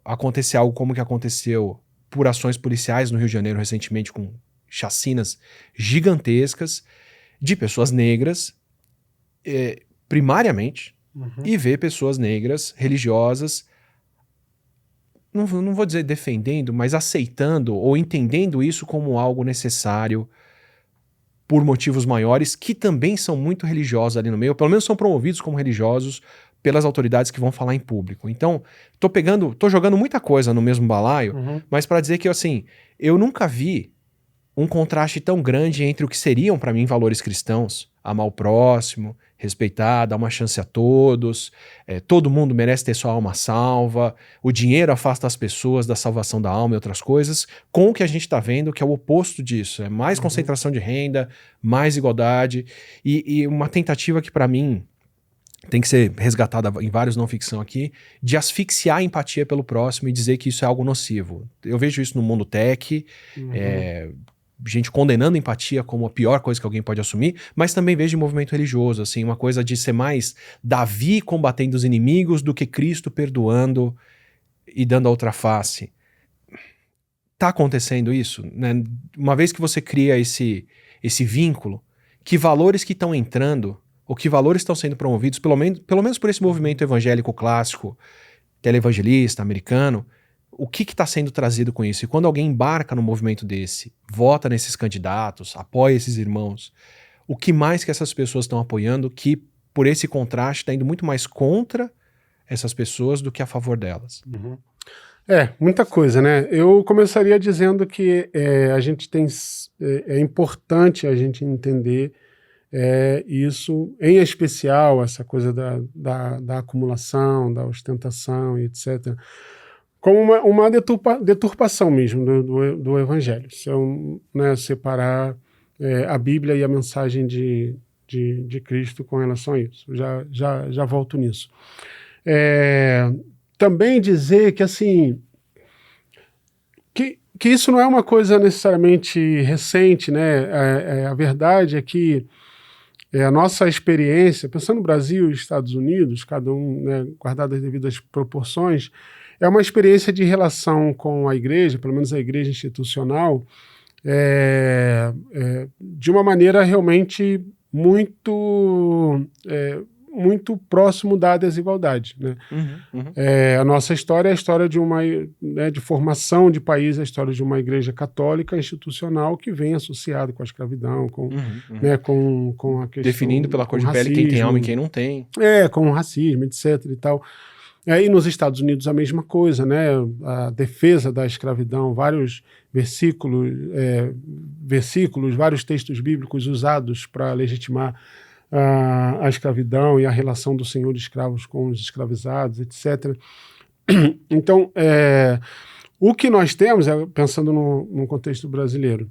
acontecer algo como que aconteceu por ações policiais no Rio de Janeiro recentemente, com chacinas gigantescas de pessoas negras, primariamente, e ver pessoas negras, religiosas, não vou dizer defendendo, mas aceitando ou entendendo isso como algo necessário por motivos maiores, que também são muito religiosos ali no meio, ou pelo menos são promovidos como religiosos pelas autoridades que vão falar em público. Então, tô jogando muita coisa no mesmo balaio, mas para dizer que, assim, eu nunca vi um contraste tão grande entre o que seriam para mim valores cristãos, amar o próximo, respeitar, dar uma chance a todos, todo mundo merece ter sua alma salva, o dinheiro afasta as pessoas da salvação da alma e outras coisas, com o que a gente está vendo que é o oposto disso, é mais concentração de renda, mais igualdade, e uma tentativa que para mim tem que ser resgatada em vários não ficção aqui, de asfixiar a empatia pelo próximo e dizer que isso é algo nocivo. Eu vejo isso no mundo tech, gente condenando a empatia como a pior coisa que alguém pode assumir, mas também vejo em movimento religioso, assim, uma coisa de ser mais Davi combatendo os inimigos do que Cristo perdoando e dando a outra face. Tá acontecendo isso? Né? Uma vez que você cria esse vínculo, que valores que estão entrando, ou que valores estão sendo promovidos, pelo menos por esse movimento evangélico clássico, televangelista, americano, o que está sendo trazido com isso? E quando alguém embarca num movimento desse, vota nesses candidatos, apoia esses irmãos, o que mais que essas pessoas estão apoiando que, por esse contraste, está indo muito mais contra essas pessoas do que a favor delas? Muita coisa, né? Eu começaria dizendo que a gente tem... é importante a gente entender isso, em especial essa coisa da acumulação, da ostentação e etc., como uma deturpação mesmo do evangelho. Se eu, separar a Bíblia e a mensagem de Cristo com relação a isso. Já volto nisso. Também dizer que, assim, que isso não é uma coisa necessariamente recente, né? A verdade é que a nossa experiência, pensando no Brasil e Estados Unidos, cada um, né, guardado as devidas proporções, é uma experiência de relação com a igreja, pelo menos a igreja institucional, de uma maneira realmente muito próximo da desigualdade, né? A nossa história é a história de de formação de país, a história de uma igreja católica institucional que vem associada com a escravidão, com a questão... Definindo pela cor de pele quem tem alma e quem não tem. Com o racismo, etc. e tal. E nos Estados Unidos a mesma coisa, né? A defesa da escravidão, vários versículos, vários textos bíblicos usados para legitimar a escravidão e a relação do senhor de escravos com os escravizados, etc. Então, o que nós temos, pensando no contexto brasileiro,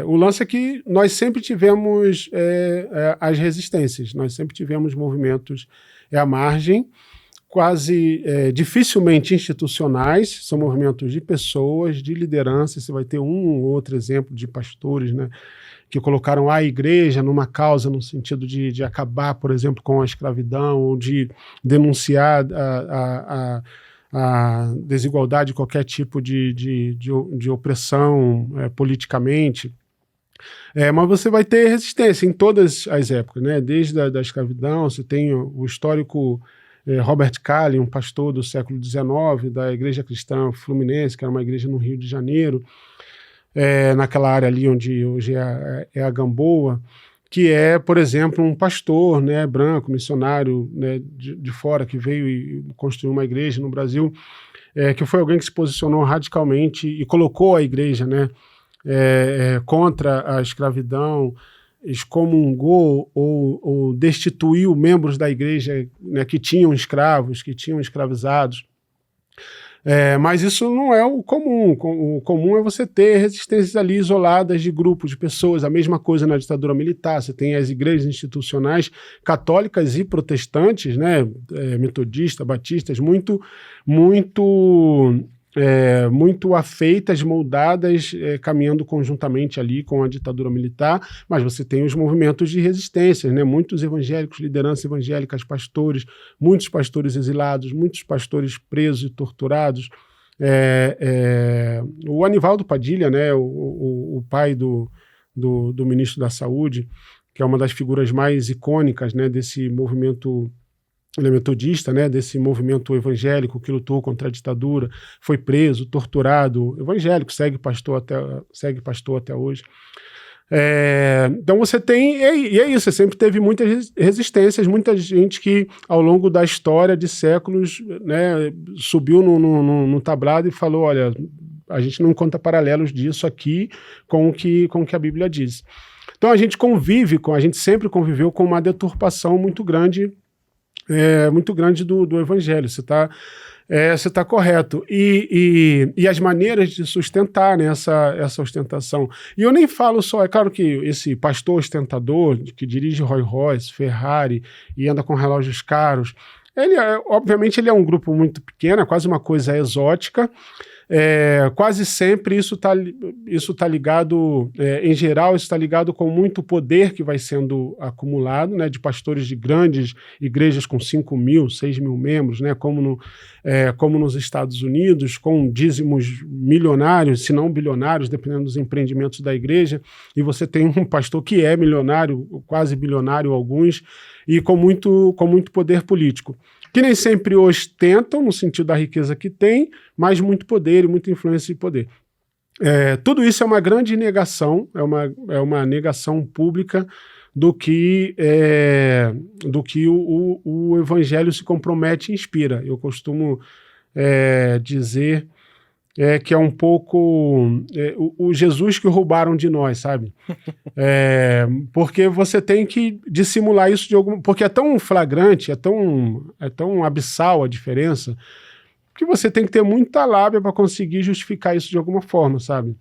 o lance é que nós sempre tivemos as resistências, nós sempre tivemos movimentos à margem, quase dificilmente institucionais, são movimentos de pessoas, de liderança. Você vai ter um ou outro exemplo de pastores, né, que colocaram a igreja numa causa no sentido de acabar, por exemplo, com a escravidão ou de denunciar a desigualdade, qualquer tipo de opressão politicamente. Mas você vai ter resistência em todas as épocas, né? Desde a escravidão, você tem o histórico Robert Callen, um pastor do século XIX, da Igreja Cristã Fluminense, que era uma igreja no Rio de Janeiro, naquela área ali onde hoje é a Gamboa, que é, por exemplo, um pastor, né, branco, missionário, né, de fora, que veio e construiu uma igreja no Brasil, que foi alguém que se posicionou radicalmente e colocou a igreja, né, contra a escravidão, excomungou ou destituiu membros da igreja, né, que tinham escravos, que tinham escravizados. Mas isso não é o comum. O comum é você ter resistências ali isoladas de grupos, de pessoas. A mesma coisa na ditadura militar. Você tem as igrejas institucionais católicas e protestantes, né, metodistas, batistas, muito afeitas, moldadas, caminhando conjuntamente ali com a ditadura militar, mas você tem os movimentos de resistência, né? Muitos evangélicos, lideranças evangélicas, pastores, muitos pastores exilados, muitos pastores presos e torturados. O Anivaldo Padilha, né? o pai do ministro da Saúde, que é uma das figuras mais icônicas, né, desse movimento, ele é metodista, né, desse movimento evangélico que lutou contra a ditadura, foi preso, torturado, evangélico, segue pastor até hoje. Então você tem, e é isso, você sempre teve muitas resistências, muita gente que ao longo da história de séculos, né, subiu no tablado e falou, olha, a gente não encontra paralelos disso aqui com o que a Bíblia diz. Então a gente sempre conviveu com uma deturpação muito grande do evangelho. Você está correto. E as maneiras de sustentar, né, essa ostentação. E eu nem falo só, é claro que esse pastor ostentador, que dirige Rolls Royce, Ferrari e anda com relógios caros, obviamente ele é um grupo muito pequeno, é quase uma coisa exótica. Quase sempre isso tá ligado, em geral, isso está ligado com muito poder que vai sendo acumulado, né, de pastores de grandes igrejas com 5.000, 6.000 membros, né, como nos Estados Unidos, com dízimos milionários, se não bilionários, dependendo dos empreendimentos da igreja, e você tem um pastor que é milionário, quase bilionário alguns, e com muito poder político, que nem sempre ostentam no sentido da riqueza que tem, mas muito poder e muita influência e poder. Tudo isso é uma grande negação, é uma negação pública do que o evangelho se compromete e inspira. Eu costumo dizer que é um pouco o Jesus que roubaram de nós, sabe? Porque você tem que dissimular isso de algum... Porque é tão flagrante, é tão abissal a diferença, que você tem que ter muita lábia para conseguir justificar isso de alguma forma, sabe?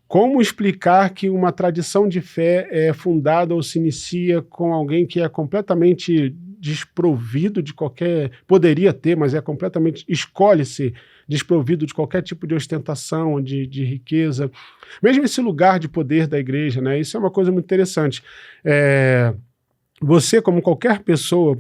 Como explicar que uma tradição de fé é fundada ou se inicia com alguém que é completamente desprovido de qualquer... Poderia ter, mas escolhe ser desprovido de qualquer tipo de ostentação, de riqueza. Mesmo esse lugar de poder da igreja, né? Isso é uma coisa muito interessante. Você, como qualquer pessoa,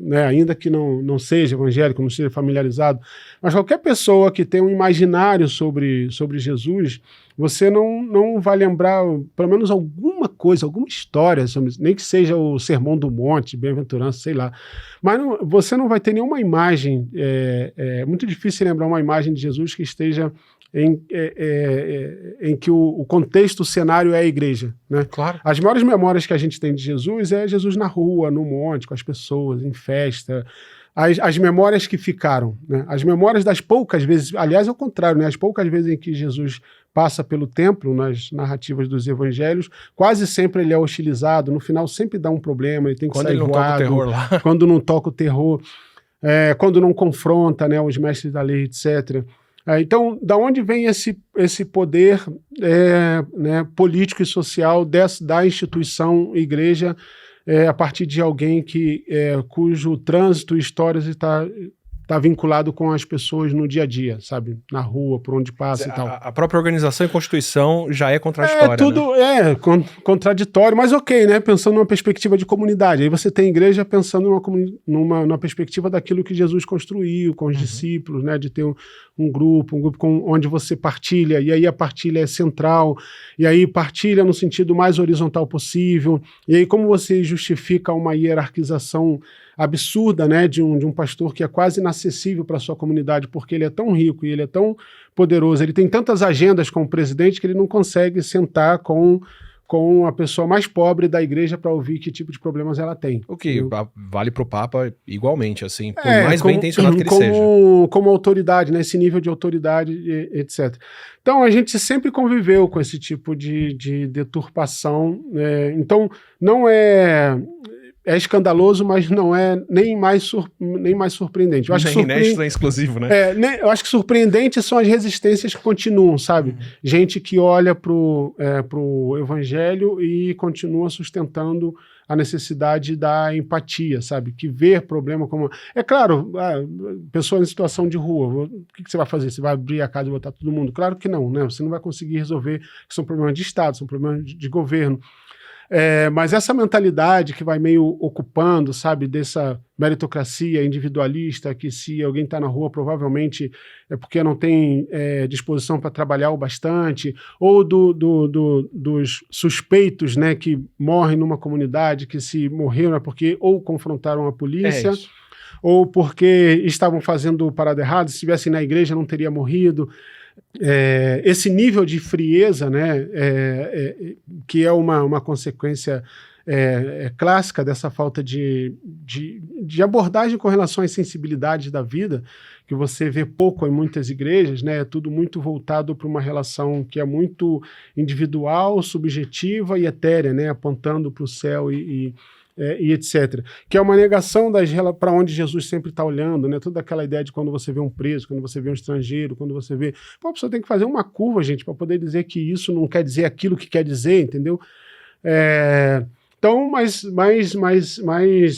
né, ainda que não seja evangélico, não seja familiarizado, mas qualquer pessoa que tem um imaginário sobre Jesus, você não vai lembrar, pelo menos alguma coisa, alguma história, nem que seja o Sermão do Monte, Bem-aventurança, sei lá. Mas você não vai ter nenhuma imagem, é muito difícil lembrar uma imagem de Jesus que esteja em que o contexto, o cenário é a igreja, né? Claro. As maiores memórias que a gente tem de Jesus é Jesus na rua, no monte, com as pessoas, em festa. As memórias que ficaram, né? As memórias das poucas vezes, aliás, ao contrário, né? As poucas vezes em que Jesus passa pelo templo, nas narrativas dos evangelhos, quase sempre ele é hostilizado, no final sempre dá um problema, ele tem que sair voado, quando não toca o terror, quando não confronta, né, os mestres da lei, etc. Então, da onde vem esse poder né, político e social da instituição igreja, a partir de alguém cujo trânsito e histórias está vinculado com as pessoas no dia a dia, sabe? Na rua, por onde passa e tal. A própria organização e constituição já é contraditória, tudo né? Contraditório, mas ok, né? Pensando numa perspectiva de comunidade. Aí você tem igreja pensando numa perspectiva daquilo que Jesus construiu com os discípulos, né? De ter um grupo onde você partilha, e aí a partilha é central, e aí partilha no sentido mais horizontal possível, e aí como você justifica uma hierarquização absurda, né, de um pastor que é quase inacessível para a sua comunidade, porque ele é tão rico e ele é tão poderoso, ele tem tantas agendas como presidente que ele não consegue sentar com a pessoa mais pobre da igreja para ouvir que tipo de problemas ela tem. O que vale para o Papa igualmente, assim, por mais bem intencionado que ele seja. Como autoridade, né, esse nível de autoridade, etc. Então a gente sempre conviveu com esse tipo de deturpação, então não é escandaloso, mas não é nem mais surpreendente. Eu acho nem inédito, nem exclusivo, né? Eu acho que surpreendente são as resistências que continuam, sabe? Gente que olha pro evangelho e continua sustentando a necessidade da empatia, sabe? Que vê problema como... É claro, pessoa em situação de rua, o que você vai fazer? Você vai abrir a casa e botar todo mundo? Claro que não, né? Você não vai conseguir resolver, que são problemas de Estado, são problemas de governo. Mas essa mentalidade que vai meio ocupando, sabe, dessa meritocracia individualista, que se alguém está na rua, provavelmente é porque não tem disposição para trabalhar o bastante, ou dos suspeitos, né, que morrem numa comunidade, que se morreram é porque ou confrontaram a polícia, ou porque estavam fazendo parada errada, se estivessem na igreja não teria morrido. Esse nível de frieza, né, que é uma consequência clássica dessa falta de abordagem com relação às sensibilidades da vida, que você vê pouco em muitas igrejas, né, é tudo muito voltado para uma relação que é muito individual, subjetiva e etérea, né, apontando para o céu e etc. Que é uma negação para onde Jesus sempre está olhando, né? Toda aquela ideia de quando você vê um preso, quando você vê um estrangeiro, quando você vê... Pô, a pessoa tem que fazer uma curva, gente, para poder dizer que isso não quer dizer aquilo que quer dizer, entendeu? Então, mas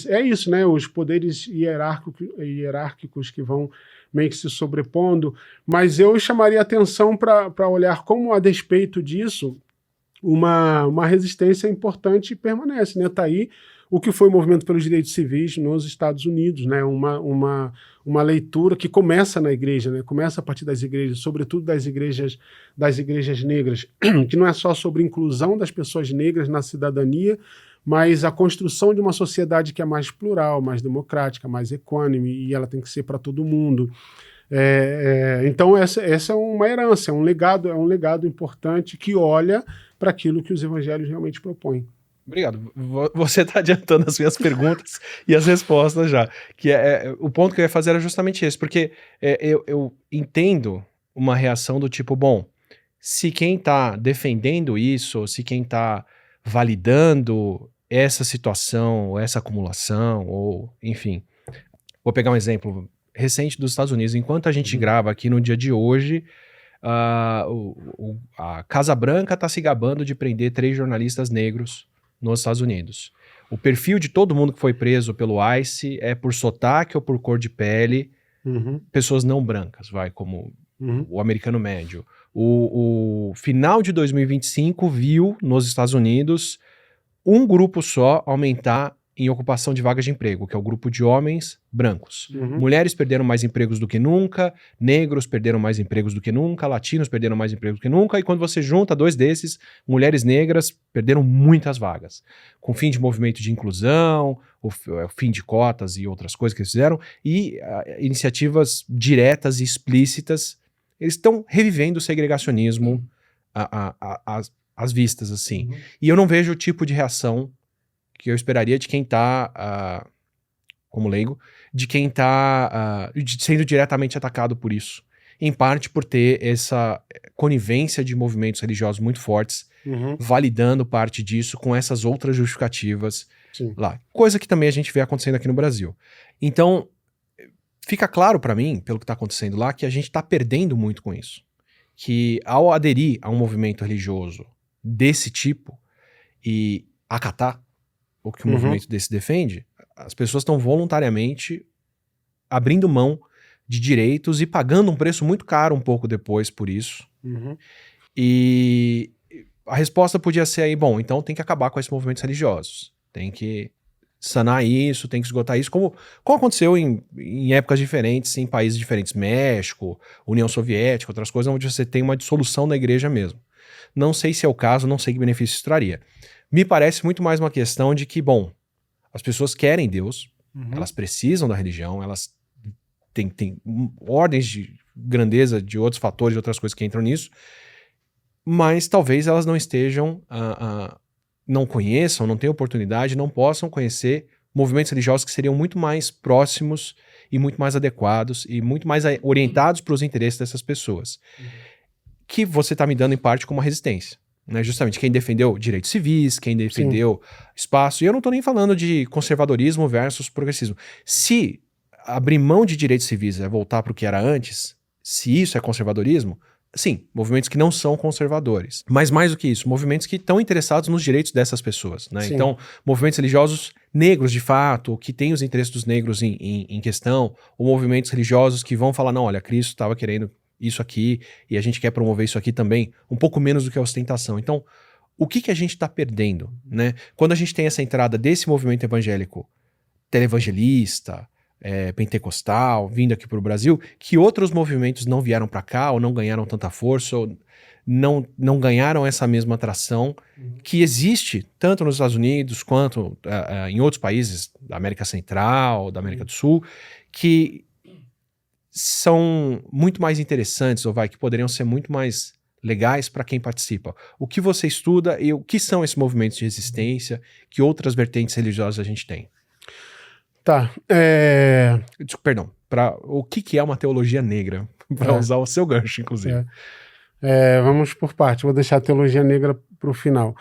é isso, né? Os poderes hierárquicos que vão meio que se sobrepondo, mas eu chamaria atenção para olhar como, a despeito disso, uma resistência importante permanece, né? Está aí o que foi o movimento pelos direitos civis nos Estados Unidos, né? Uma leitura que começa na igreja, né? Começa a partir das igrejas, sobretudo das igrejas negras, que não é só sobre inclusão das pessoas negras na cidadania, mas a construção de uma sociedade que é mais plural, mais democrática, mais equânime, e ela tem que ser para todo mundo. Então essa é uma herança, é um legado importante que olha para aquilo que os evangelhos realmente propõem. Obrigado. Você está adiantando as minhas perguntas e as respostas já. Que o ponto que eu ia fazer era justamente esse, porque eu entendo uma reação do tipo, bom, se quem está defendendo isso, se quem está validando essa situação, essa acumulação, ou enfim, vou pegar um exemplo recente dos Estados Unidos. Enquanto a gente grava aqui no dia de hoje, a Casa Branca está se gabando de prender 3 jornalistas negros nos Estados Unidos. O perfil de todo mundo que foi preso pelo ICE é por sotaque ou por cor de pele, pessoas não brancas, como o americano médio. O final de 2025 viu nos Estados Unidos um grupo só aumentar em ocupação de vagas de emprego, que é o grupo de homens brancos. Mulheres perderam mais empregos do que nunca, negros perderam mais empregos do que nunca, latinos perderam mais empregos do que nunca, e quando você junta 2 desses, mulheres negras perderam muitas vagas. Com fim de movimento de inclusão, o fim de cotas e outras coisas que eles fizeram, e iniciativas diretas e explícitas, eles estão revivendo o segregacionismo às vistas, assim. E eu não vejo o tipo de reação que eu esperaria de quem está, como leigo, de quem está sendo diretamente atacado por isso. Em parte por ter essa conivência de movimentos religiosos muito fortes, validando parte disso com essas outras justificativas lá. Coisa que também a gente vê acontecendo aqui no Brasil. Então, fica claro para mim, pelo que está acontecendo lá, que a gente está perdendo muito com isso. Que ao aderir a um movimento religioso desse tipo e acatar o que um movimento desse defende, as pessoas estão voluntariamente abrindo mão de direitos e pagando um preço muito caro um pouco depois por isso. E a resposta podia ser aí, bom, então tem que acabar com esses movimentos religiosos. Tem que sanar isso, tem que esgotar isso, como aconteceu em épocas diferentes, em países diferentes, México, União Soviética, outras coisas, onde você tem uma dissolução da igreja mesmo. Não sei se é o caso, não sei que benefício isso traria. Me parece muito mais uma questão de que, bom, as pessoas querem Deus, elas precisam da religião, elas têm ordens de grandeza de outros fatores, de outras coisas que entram nisso, mas talvez elas não estejam, não conheçam, não tenham oportunidade, não possam conhecer movimentos religiosos que seriam muito mais próximos e muito mais adequados e muito mais orientados para os interesses dessas pessoas. Que você está me dando em parte como uma resistência. Né, justamente quem defendeu direitos civis, quem defendeu espaço, e eu não estou nem falando de conservadorismo versus progressismo. Se abrir mão de direitos civis é voltar para o que era antes, se isso é conservadorismo, sim, movimentos que não são conservadores. Mas mais do que isso, movimentos que estão interessados nos direitos dessas pessoas. Né? Então, movimentos religiosos negros de fato, que têm os interesses dos negros em questão, ou movimentos religiosos que vão falar, não, olha, Cristo estava querendo isso aqui, e a gente quer promover isso aqui também, um pouco menos do que a ostentação. Então, o que a gente está perdendo, né? Quando a gente tem essa entrada desse movimento evangélico televangelista, pentecostal, vindo aqui para o Brasil, que outros movimentos não vieram para cá, ou não ganharam tanta força, ou não ganharam essa mesma atração que existe tanto nos Estados Unidos quanto em outros países da América Central, da América do Sul, que são muito mais interessantes, ou que poderiam ser muito mais legais para quem participa. O que você estuda e o que são esses movimentos de resistência, que outras vertentes religiosas a gente tem? Tá. Perdão, o que é uma teologia negra? Para usar o seu gancho, inclusive. Vamos por parte, vou deixar a teologia negra para o final.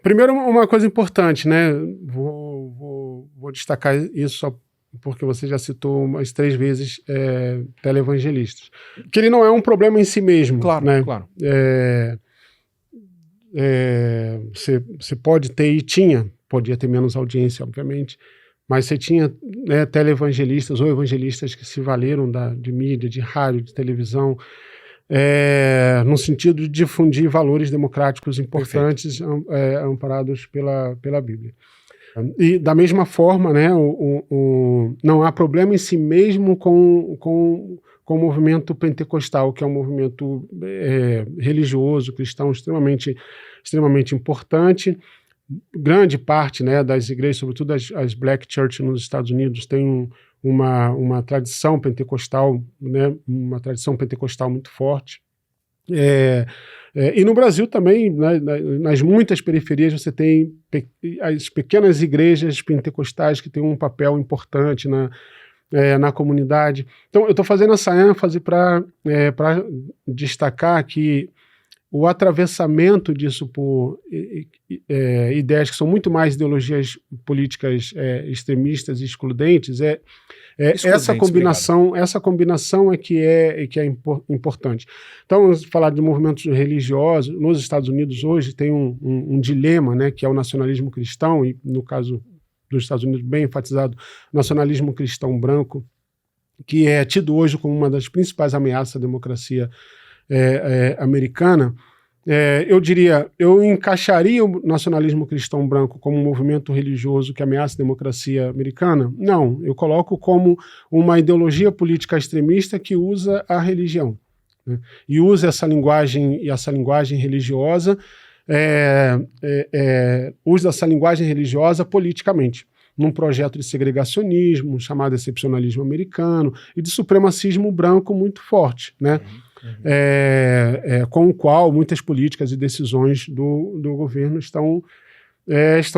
Primeiro, uma coisa importante, né? Vou destacar isso só porque você já citou umas 3 vezes televangelistas. Que ele não é um problema em si mesmo. Claro, né? claro. Você pode ter, e podia ter menos audiência, obviamente, mas você tinha televangelistas ou evangelistas que se valeram de mídia, de rádio, de televisão, no sentido de difundir valores democráticos importantes amparados pela Bíblia. E da mesma forma, né, não há problema em si mesmo com o movimento pentecostal, que é um movimento religioso, cristão, extremamente importante. Grande parte, né, das igrejas, sobretudo as Black Church nos Estados Unidos, tem uma tradição pentecostal, né, uma tradição pentecostal muito forte. E no Brasil também, né, nas muitas periferias, você tem as pequenas igrejas pentecostais que têm um papel importante na comunidade. Então, eu estou fazendo essa ênfase para destacar que o atravessamento disso por ideias que são muito mais ideologias políticas extremistas e excludentes essa combinação é que é importante. Então, falar de movimentos religiosos, nos Estados Unidos hoje tem um dilema, né, que é o nacionalismo cristão, e no caso dos Estados Unidos bem enfatizado, nacionalismo cristão branco, que é tido hoje como uma das principais ameaças à democracia americana. Eu encaixaria o nacionalismo cristão branco como um movimento religioso que ameaça a democracia americana? Não, eu coloco como uma ideologia política extremista que usa a religião, né? E usa essa linguagem religiosa, usa essa linguagem religiosa politicamente, num projeto de segregacionismo, chamado excepcionalismo americano, e de supremacismo branco muito forte, né? Com o qual muitas políticas e decisões do governo estão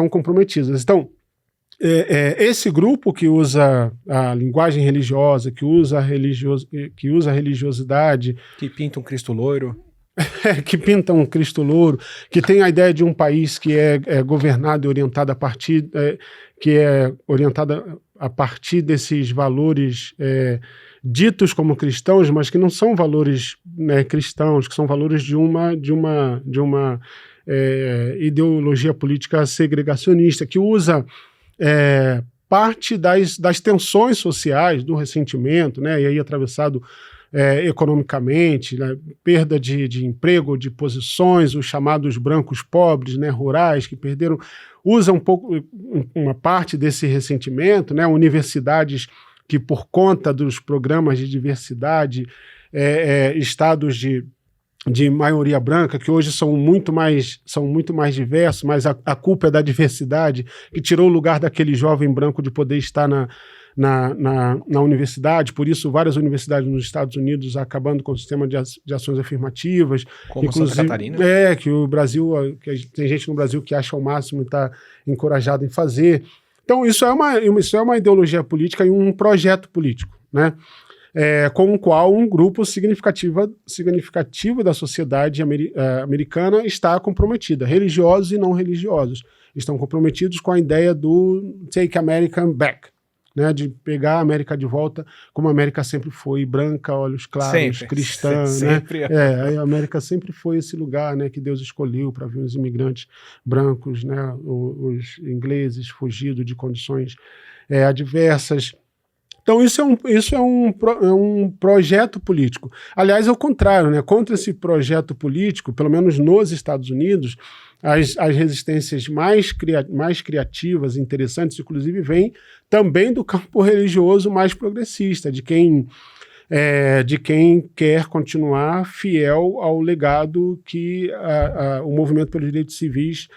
comprometidas. Então, esse grupo que usa a linguagem religiosa, que usa a religiosidade... Que pinta um Cristo loiro. Que pinta um Cristo louro, que tem a ideia de um país que é governado e orientado a partir desses valores ditos como cristãos, mas que não são valores, né, cristãos, que são valores de uma ideologia política segregacionista, que usa parte das tensões sociais, do ressentimento, né, e aí atravessado economicamente, né, perda de emprego, de posições, os chamados brancos pobres, né, rurais, que usa uma parte desse ressentimento, né, universidades que, por conta dos programas de diversidade, estados de maioria branca, que hoje são muito mais diversos, mas a culpa é da diversidade, que tirou o lugar daquele jovem branco de poder estar na universidade. Por isso, várias universidades nos Estados Unidos acabando com o sistema de ações afirmativas. Como inclusive, Santa Catarina. Que o Brasil, tem gente no Brasil que acha o máximo e está encorajado em fazer. Então, isso é uma ideologia política e um projeto político, né? Com o qual um grupo significativo da sociedade americana está comprometida. Religiosos e não religiosos estão comprometidos com a ideia do Take America Back, né, de pegar a América de volta como a América sempre foi, branca, olhos claros, cristã. Sempre. A América sempre foi esse lugar, né, que Deus escolheu para ver os imigrantes brancos, né, os ingleses fugidos de condições adversas. Então isso é um projeto político. Aliás, é o contrário, né? Contra esse projeto político, pelo menos nos Estados Unidos, as resistências mais criativas, interessantes, inclusive, vêm também do campo religioso mais progressista, de quem quer continuar fiel ao legado que o movimento pelos direitos civis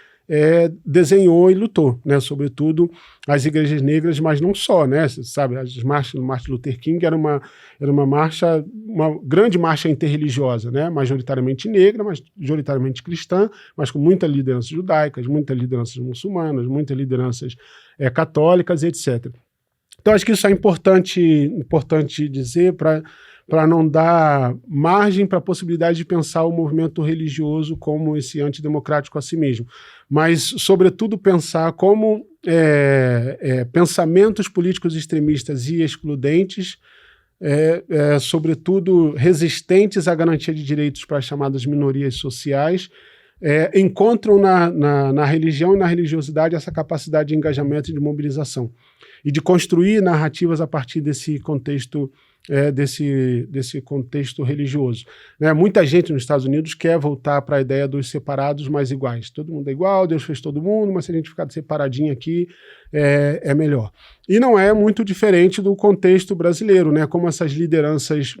desenhou e lutou, né? Sobretudo as igrejas negras, mas não só, né? Você sabe, as marchas do Martin Luther King era uma marcha, uma grande marcha interreligiosa, né? Majoritariamente negra, majoritariamente cristã, mas com muitas lideranças judaicas, muitas lideranças muçulmanas, muitas lideranças católicas, etc. Então, acho que isso é importante dizer para não dar margem para a possibilidade de pensar o movimento religioso como esse antidemocrático a si mesmo, mas, sobretudo, pensar como pensamentos políticos extremistas e excludentes, sobretudo resistentes à garantia de direitos para as chamadas minorias sociais, encontram na religião e na religiosidade essa capacidade de engajamento e de mobilização, e de construir narrativas a partir desse contexto religioso. Né? Muita gente nos Estados Unidos quer voltar para a ideia dos separados mas iguais. Todo mundo é igual, Deus fez todo mundo, mas se a gente ficar separadinho aqui, é melhor. E não é muito diferente do contexto brasileiro, né? Como essas lideranças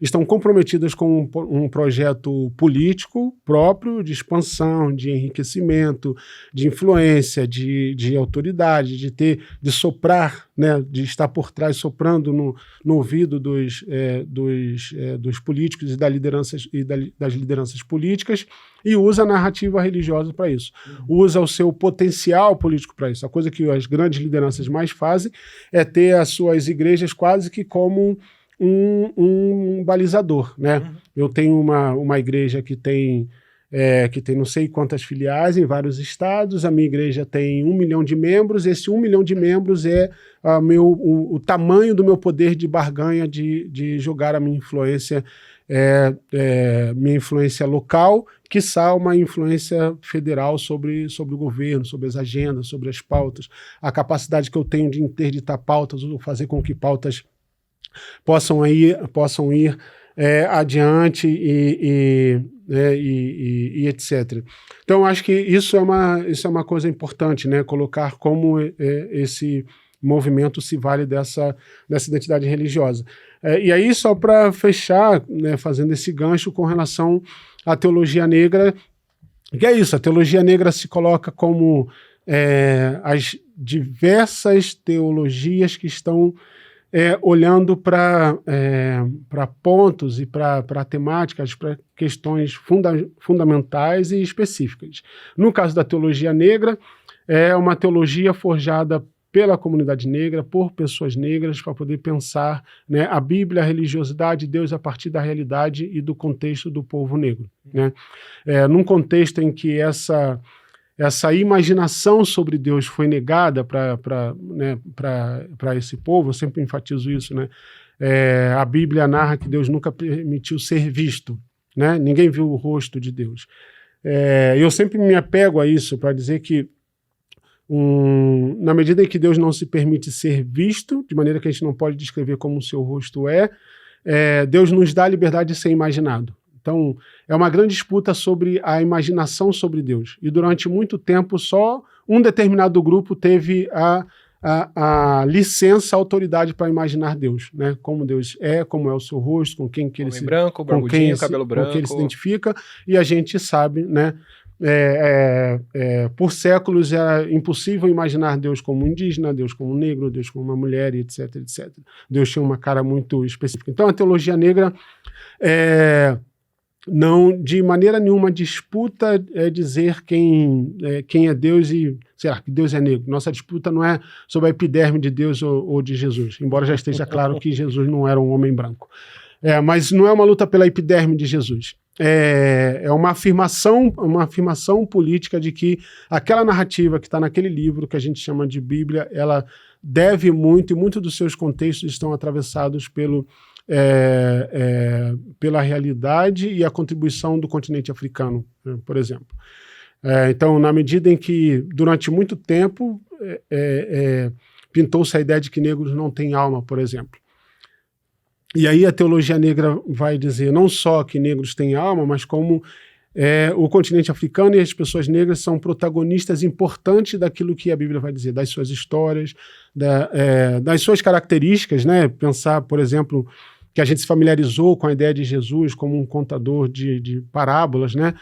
estão comprometidas com um projeto político próprio, de expansão, de enriquecimento, de influência, de autoridade, de soprar, né, de estar por trás, soprando no ouvido dos políticos e das lideranças políticas, e usa a narrativa religiosa para isso. Usa o seu potencial político para isso. A coisa que as grandes lideranças mais fazem é ter as suas igrejas quase que como um balizador, né? Eu tenho uma igreja que tem não sei quantas filiais em vários estados, a minha igreja tem 1 milhão de membros, esse 1 milhão de membros é o tamanho do meu poder de barganha de jogar a minha influência local, quiçá uma influência federal sobre o governo, sobre as agendas, sobre as pautas, a capacidade que eu tenho de interditar pautas ou fazer com que pautas possam ir adiante e etc. Então, acho que isso é uma coisa importante, né? Colocar como esse movimento se vale dessa identidade religiosa. E aí, só para fechar, né, fazendo esse gancho com relação à teologia negra, que é isso, a teologia negra se coloca como as diversas teologias que estão olhando para pontos e para temáticas, para questões fundamentais e específicas. No caso da teologia negra, é uma teologia forjada pela comunidade negra, por pessoas negras, para poder pensar, né, a Bíblia, a religiosidade, Deus a partir da realidade e do contexto do povo negro, né? Num contexto em que essa imaginação sobre Deus foi negada para esse povo, eu sempre enfatizo isso, né? A Bíblia narra que Deus nunca permitiu ser visto, né? Ninguém viu o rosto de Deus. Eu sempre me apego a isso para dizer que, na medida em que Deus não se permite ser visto, de maneira que a gente não pode descrever como o seu rosto Deus nos dá a liberdade de ser imaginado. Então, é uma grande disputa sobre a imaginação sobre Deus. E durante muito tempo, só um determinado grupo teve a licença, a autoridade para imaginar Deus, né? Como Deus como é o seu rosto, com quem que ele branco, barbudinho, cabelo branco, com quem ele se identifica. E a gente sabe, né? Por séculos é impossível imaginar Deus como indígena, Deus como negro, Deus como uma mulher, etc, etc. Deus tinha uma cara muito específica. Então, a teologia negra não, de maneira nenhuma, disputa dizer quem é Deus e, sei lá, que Deus é negro. Nossa disputa não é sobre a epiderme de Deus ou de Jesus, embora já esteja claro que Jesus não era um homem branco. Mas não é uma luta pela epiderme de Jesus. É uma afirmação política de que aquela narrativa que está naquele livro que a gente chama de Bíblia, ela deve muito, e muitos dos seus contextos estão atravessados pela realidade e a contribuição do continente africano, por exemplo. Então, na medida em que, durante muito tempo, pintou-se a ideia de que negros não têm alma, por exemplo. E aí a teologia negra vai dizer não só que negros têm alma, mas como o continente africano e as pessoas negras são protagonistas importantes daquilo que a Bíblia vai dizer, das suas histórias, das suas características, né? Pensar, por exemplo, que a gente se familiarizou com a ideia de Jesus como um contador de parábolas, né?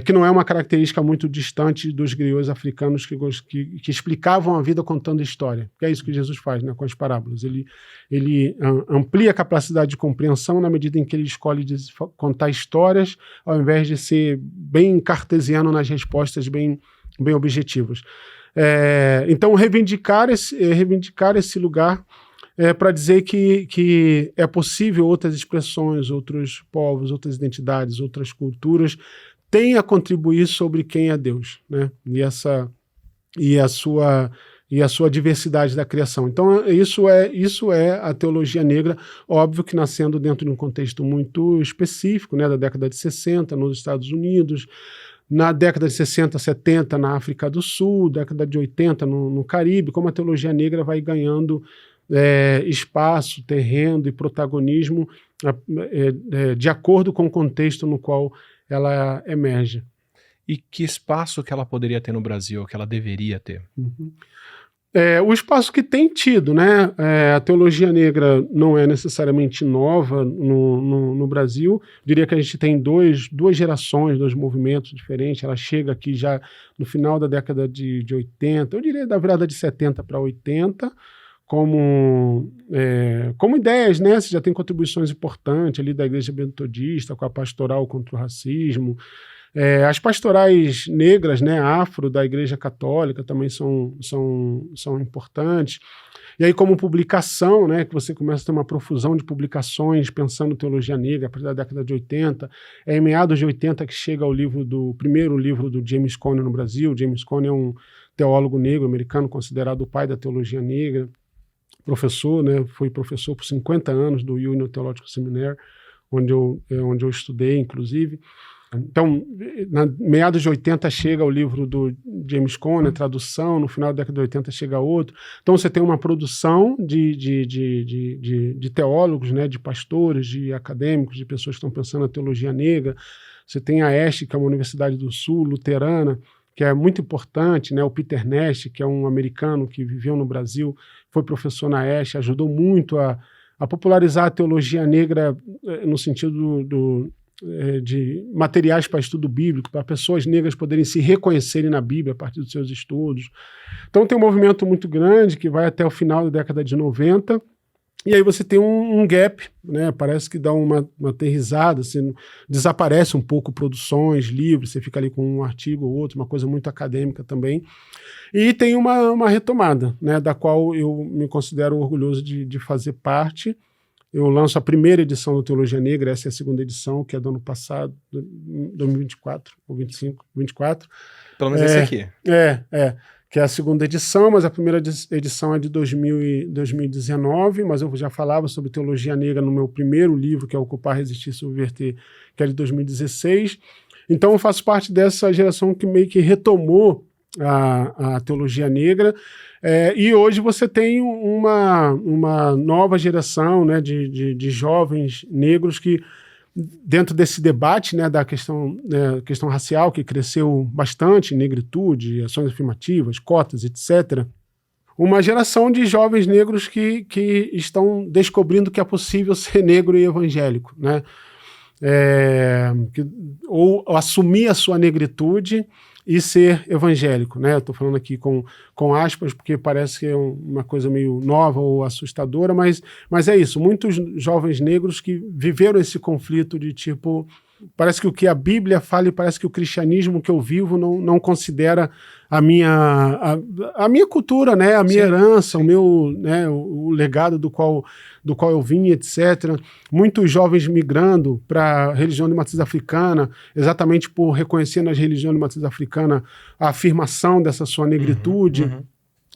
Que não é uma característica muito distante dos griots africanos que explicavam a vida contando história, que é isso que Jesus faz, né, com as parábolas. Ele amplia a capacidade de compreensão na medida em que ele escolhe contar histórias, ao invés de ser bem cartesiano nas respostas, bem objetivas. Então, reivindicar esse lugar para dizer que é possível outras expressões, outros povos, outras identidades, outras culturas têm a contribuir sobre quem é Deus, né? E a sua diversidade da criação. Então, isso é a teologia negra, óbvio que nascendo dentro de um contexto muito específico, né, da década de 60 nos Estados Unidos, na década de 60, 70 na África do Sul, década de 80 no Caribe, como a teologia negra vai ganhando espaço, terreno e protagonismo de acordo com o contexto no qual ela emerge. E que espaço que ela poderia ter no Brasil, que ela deveria ter? Uhum. O espaço que tem tido, né? A teologia negra não é necessariamente nova no Brasil. Eu diria que a gente tem duas gerações, dois movimentos diferentes. Ela chega aqui já no final da década de 80, eu diria da virada de 70 para 80, como ideias, né? Você já tem contribuições importantes ali da Igreja Metodista, com a pastoral contra o racismo. As pastorais negras, né, afro da Igreja Católica também são importantes. E aí, como publicação, né, que você começa a ter uma profusão de publicações pensando teologia negra a partir da década de 80. Em meados de 80 que chega o primeiro livro do James Cone no Brasil. James Cone é um teólogo negro americano considerado o pai da teologia negra. Professor, né, foi professor por 50 anos do Union Theological Seminary, onde eu estudei, inclusive. Então, na meados de 80 chega o livro do James Cone, a tradução, no final da década de 80 chega outro. Então você tem uma produção de teólogos, né, de pastores, de acadêmicos, de pessoas que estão pensando na teologia negra. Você tem a EST, que é uma universidade do Sul, luterana, que é muito importante, né? O Peter Nash, que é um americano que viveu no Brasil, foi professor na EST, ajudou muito a popularizar a teologia negra no sentido de materiais para estudo bíblico, para pessoas negras poderem se reconhecerem na Bíblia a partir dos seus estudos. Então tem um movimento muito grande que vai até o final da década de 90, e aí você tem um gap, né? Parece que dá uma aterrissada, assim, desaparece um pouco produções, livros, você fica ali com um artigo ou outro, uma coisa muito acadêmica também. E tem uma retomada, né? Da qual eu me considero orgulhoso de fazer parte. Eu lanço a primeira edição do Teologia Negra, essa é a segunda edição, que é do ano passado, 2024, ou 25, 24. Pelo menos esse aqui. Que é a segunda edição, mas a primeira edição é de 2019, mas eu já falava sobre teologia negra no meu primeiro livro, que é Ocupar, Resistir, Subverter, que é de 2016. Então eu faço parte dessa geração que meio que retomou a teologia negra, e hoje você tem uma nova geração, né, de jovens negros que, dentro desse debate, né, da questão racial, que cresceu bastante, negritude, ações afirmativas, cotas, etc., uma geração de jovens negros que estão descobrindo que é possível ser negro e evangélico, né? Ou assumir a sua negritude e ser evangélico, né? Eu estou falando aqui com aspas, porque parece que é uma coisa meio nova ou assustadora, mas é isso. Muitos jovens negros que viveram esse conflito de tipo, parece que o que a Bíblia fala e parece que o cristianismo que eu vivo não considera a minha cultura, né? A minha herança, o meu, né? O legado do qual eu vim, etc. Muitos jovens migrando para a religião de matriz africana, exatamente por reconhecer nas religiões de matriz africana a afirmação dessa sua negritude.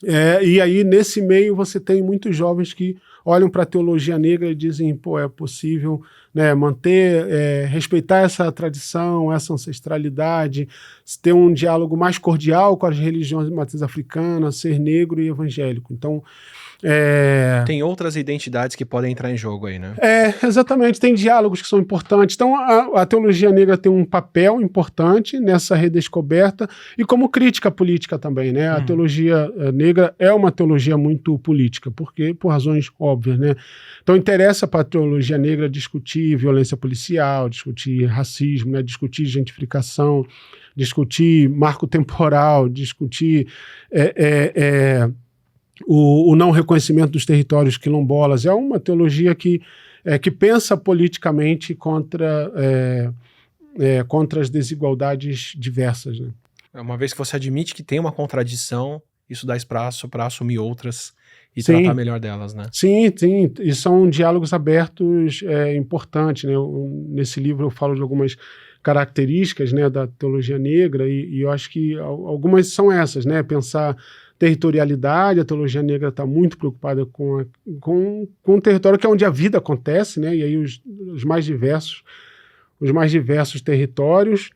E aí, nesse meio, você tem muitos jovens que olham para a teologia negra e dizem, pô, é possível, né, respeitar essa tradição, essa ancestralidade, ter um diálogo mais cordial com as religiões de matriz africana, ser negro e evangélico. Então, tem outras identidades que podem entrar em jogo aí, né? Exatamente, tem diálogos que são importantes. Então, a teologia negra tem um papel importante nessa redescoberta e como crítica política também, né? A teologia negra é uma teologia muito política, porque por razões óbvias, né? Então, interessa para a teologia negra discutir violência policial, discutir racismo, né? Discutir gentrificação, discutir marco temporal, discutir o não reconhecimento dos territórios quilombolas. É uma teologia que pensa politicamente contra as desigualdades diversas, né? Uma vez que você admite que tem uma contradição, isso dá espaço para assumir outras e Sim, tratar melhor delas, né? Sim, e são diálogos abertos importantes, né? Nesse livro eu falo de algumas características, né, da teologia negra e eu acho que algumas são essas, né? Pensar territorialidade, a teologia negra está muito preocupada com o território que é onde a vida acontece, né? E aí os mais diversos territórios,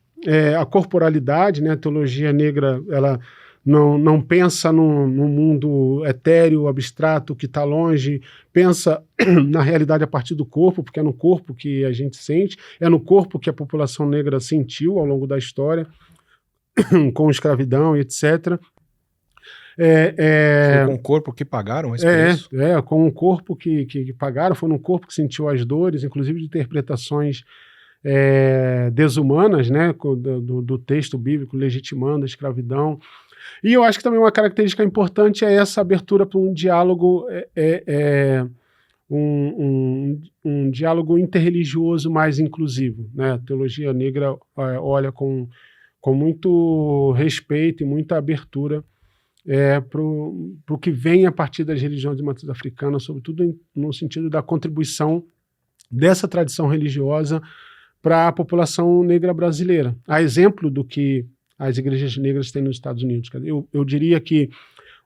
a corporalidade, né? A teologia negra, ela não pensa num mundo etéreo, abstrato, que está longe, pensa na realidade a partir do corpo, porque é no corpo que a gente sente, é no corpo que a população negra sentiu ao longo da história, com escravidão e etc. Foi com o corpo que pagaram esse preço? Com o corpo que pagaram, foi no corpo que sentiu as dores, inclusive de interpretações desumanas, né, do texto bíblico legitimando a escravidão. E eu acho que também uma característica importante é essa abertura para um diálogo, um diálogo interreligioso mais inclusivo, né? A teologia negra olha com muito respeito e muita abertura para o que vem a partir das religiões de matriz africana, sobretudo no sentido da contribuição dessa tradição religiosa para a população negra brasileira. A exemplo do que as igrejas negras têm nos Estados Unidos. Eu diria que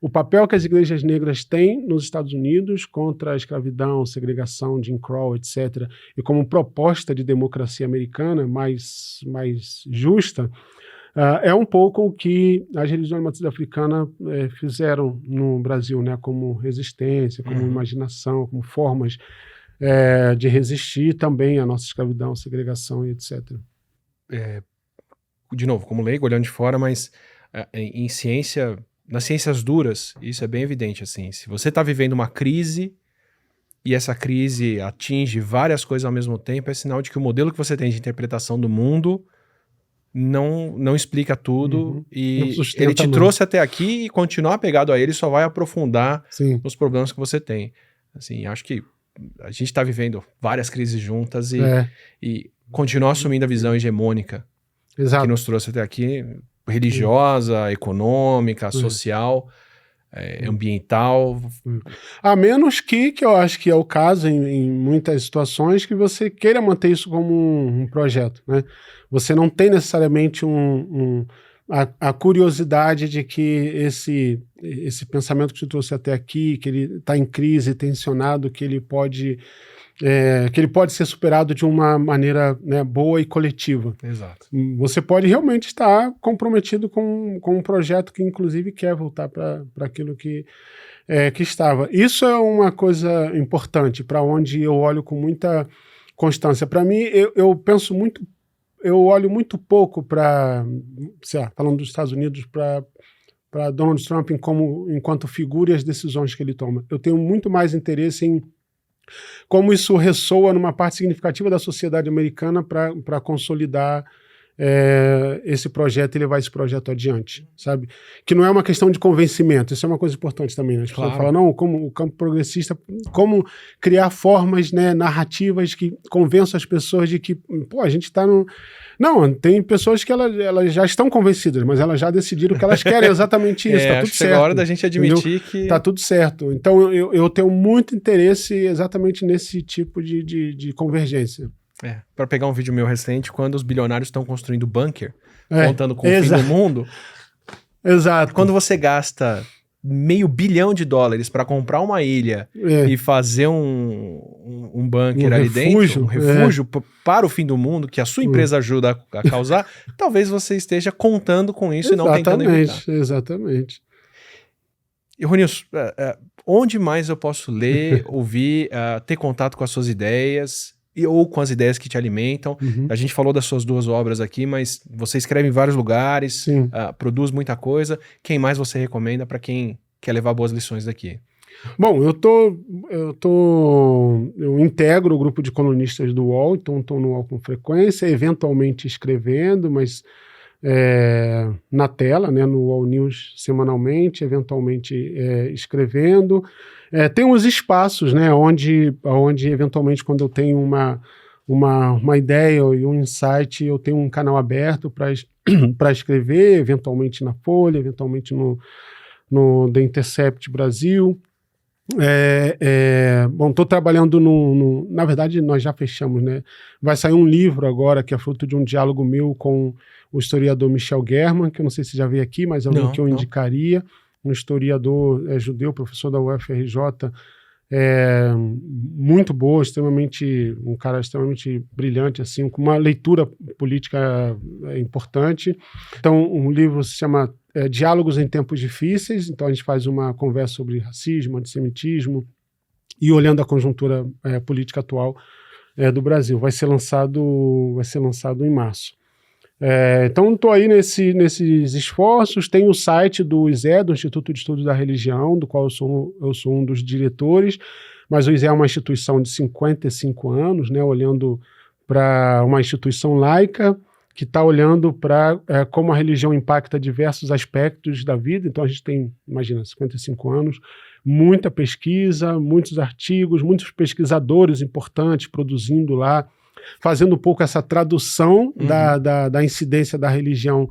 o papel que as igrejas negras têm nos Estados Unidos contra a escravidão, segregação, Jim Crow, etc., e como proposta de democracia americana mais justa, é um pouco o que as religiões de matriz africana fizeram no Brasil, né, como resistência, como imaginação, como formas de resistir também à nossa escravidão, segregação e etc. De novo, como leigo, olhando de fora, mas em ciência, nas ciências duras, isso é bem evidente, assim. Se você está vivendo uma crise e essa crise atinge várias coisas ao mesmo tempo, é sinal de que o modelo que você tem de interpretação do mundo não explica tudo e ele te trouxe até aqui e continuar apegado a ele só vai aprofundar os problemas que você tem. Assim, acho que a gente está vivendo várias crises juntas e continuar assumindo a visão hegemônica que nos trouxe até aqui, religiosa, econômica, social, ambiental. A menos que eu acho que é o caso em muitas situações, que você queira manter isso como um projeto, né? Você não tem necessariamente a curiosidade de que esse pensamento que te trouxe até aqui, que ele está em crise, tensionado, que ele pode ser superado de uma maneira, né, boa e coletiva. Exato. Você pode realmente estar comprometido com um projeto que, inclusive, quer voltar para aquilo que estava. Isso é uma coisa importante, para onde eu olho com muita constância. Para mim, eu olho muito pouco para, falando dos Estados Unidos, para Donald Trump enquanto figura e as decisões que ele toma. Eu tenho muito mais interesse em como isso ressoa numa parte significativa da sociedade americana para consolidar esse projeto e levar esse projeto adiante, sabe? Que não é uma questão de convencimento, isso é uma coisa importante também, né? As pessoas falam, não, como o campo progressista, como criar formas, né, narrativas que convençam as pessoas de que, pô, a gente está no... Não, tem pessoas que elas já estão convencidas, mas elas já decidiram que elas querem exatamente isso, tá tudo certo. Chega a hora da gente admitir que... Tá tudo certo. Então eu tenho muito interesse exatamente nesse tipo de convergência. Para pegar um vídeo meu recente, quando os bilionários estão construindo bunker, contando com o fim do mundo. Exato. Quando você gasta meio bilhão de dólares para comprar uma ilha e fazer um bunker ali dentro, um refúgio para o fim do mundo, que a sua empresa ajuda a causar, talvez você esteja contando com isso e não tentando evitar. Exatamente. E, Ronilson, onde mais eu posso ler, ouvir, ter contato com as suas ideias ou com as ideias que te alimentam? A gente falou das suas 2 obras aqui, mas você escreve em vários lugares, produz muita coisa. Quem mais você recomenda para quem quer levar boas lições daqui? Bom, eu integro o grupo de colunistas do UOL, então estou no UOL com frequência, eventualmente escrevendo, mas na tela, né, no UOL News semanalmente, eventualmente escrevendo. Tem uns espaços, né, onde eventualmente quando eu tenho uma ideia e um insight, eu tenho um canal aberto para escrever, eventualmente na Folha, eventualmente no The Intercept Brasil. Bom, estou trabalhando na verdade nós já fechamos, né? Vai sair um livro agora que é fruto de um diálogo meu com o historiador Michel German, que eu não sei se já veio aqui, mas é alguém que eu indicaria, um historiador judeu, professor da UFRJ, muito boa, um cara extremamente brilhante, assim, com uma leitura política importante. Então, um livro se chama Diálogos em Tempos Difíceis, então a gente faz uma conversa sobre racismo, antissemitismo e olhando a conjuntura política atual do Brasil. Vai ser lançado em março. Então estou aí nesses esforços. Tem o site do ISE, do Instituto de Estudos da Religião, do qual eu sou um dos diretores, mas o ISE é uma instituição de 55 anos, né, olhando para uma instituição laica, que está olhando para como a religião impacta diversos aspectos da vida. Então a gente tem, imagina, 55 anos, muita pesquisa, muitos artigos, muitos pesquisadores importantes produzindo lá, fazendo um pouco essa tradução da incidência da religião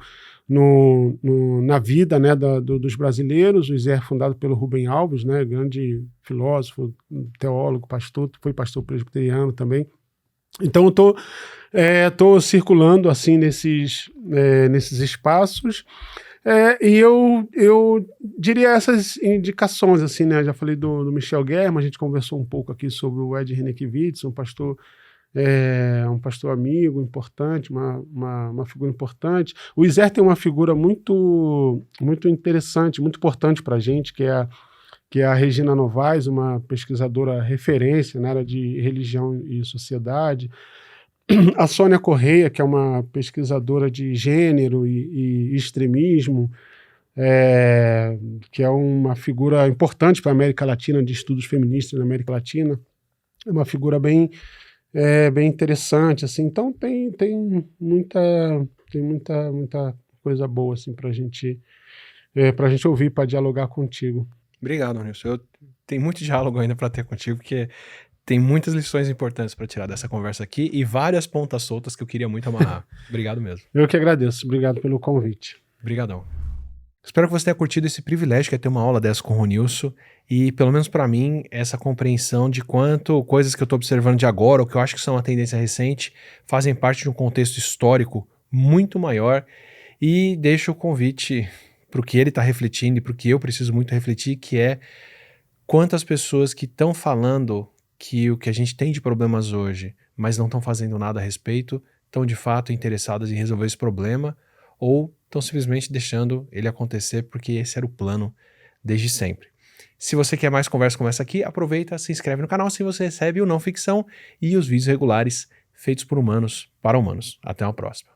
na vida, né, dos brasileiros. O ISE é fundado pelo Rubem Alves, né, grande filósofo, teólogo, pastor, foi pastor presbiteriano também. Então eu estou circulando assim nesses espaços, e eu diria essas indicações, assim, né? Já falei do Michel German, a gente conversou um pouco aqui sobre o Ed Renekiewicz, um pastor amigo importante, uma figura importante. O ISER tem uma figura muito, muito interessante, muito importante para a gente, que é a Regina Novaes, uma pesquisadora referência na área de religião e sociedade. A Sônia Correia, que é uma pesquisadora de gênero e extremismo, que é uma figura importante para a América Latina, de estudos feministas na América Latina. É uma figura bem interessante, assim. Então tem muita coisa boa assim, para a gente ouvir, para dialogar contigo. Obrigado, Nilson. Tenho muito diálogo ainda para ter contigo, porque tem muitas lições importantes para tirar dessa conversa aqui e várias pontas soltas que eu queria muito amarrar. Obrigado mesmo. Eu que agradeço. Obrigado pelo convite. Obrigadão. Espero que você tenha curtido esse privilégio que é ter uma aula dessa com o Ronilson e, pelo menos para mim, essa compreensão de quanto coisas que eu estou observando de agora, ou que eu acho que são uma tendência recente, fazem parte de um contexto histórico muito maior, e deixo o convite para o que ele está refletindo e para o que eu preciso muito refletir, que é quantas pessoas que estão falando que o que a gente tem de problemas hoje, mas não estão fazendo nada a respeito, estão de fato interessadas em resolver esse problema, ou estão simplesmente deixando ele acontecer porque esse era o plano desde sempre. Se você quer mais conversa como essa aqui, aproveita, se inscreve no canal, assim você recebe o Não Ficção e os vídeos regulares feitos por humanos para humanos. Até uma próxima.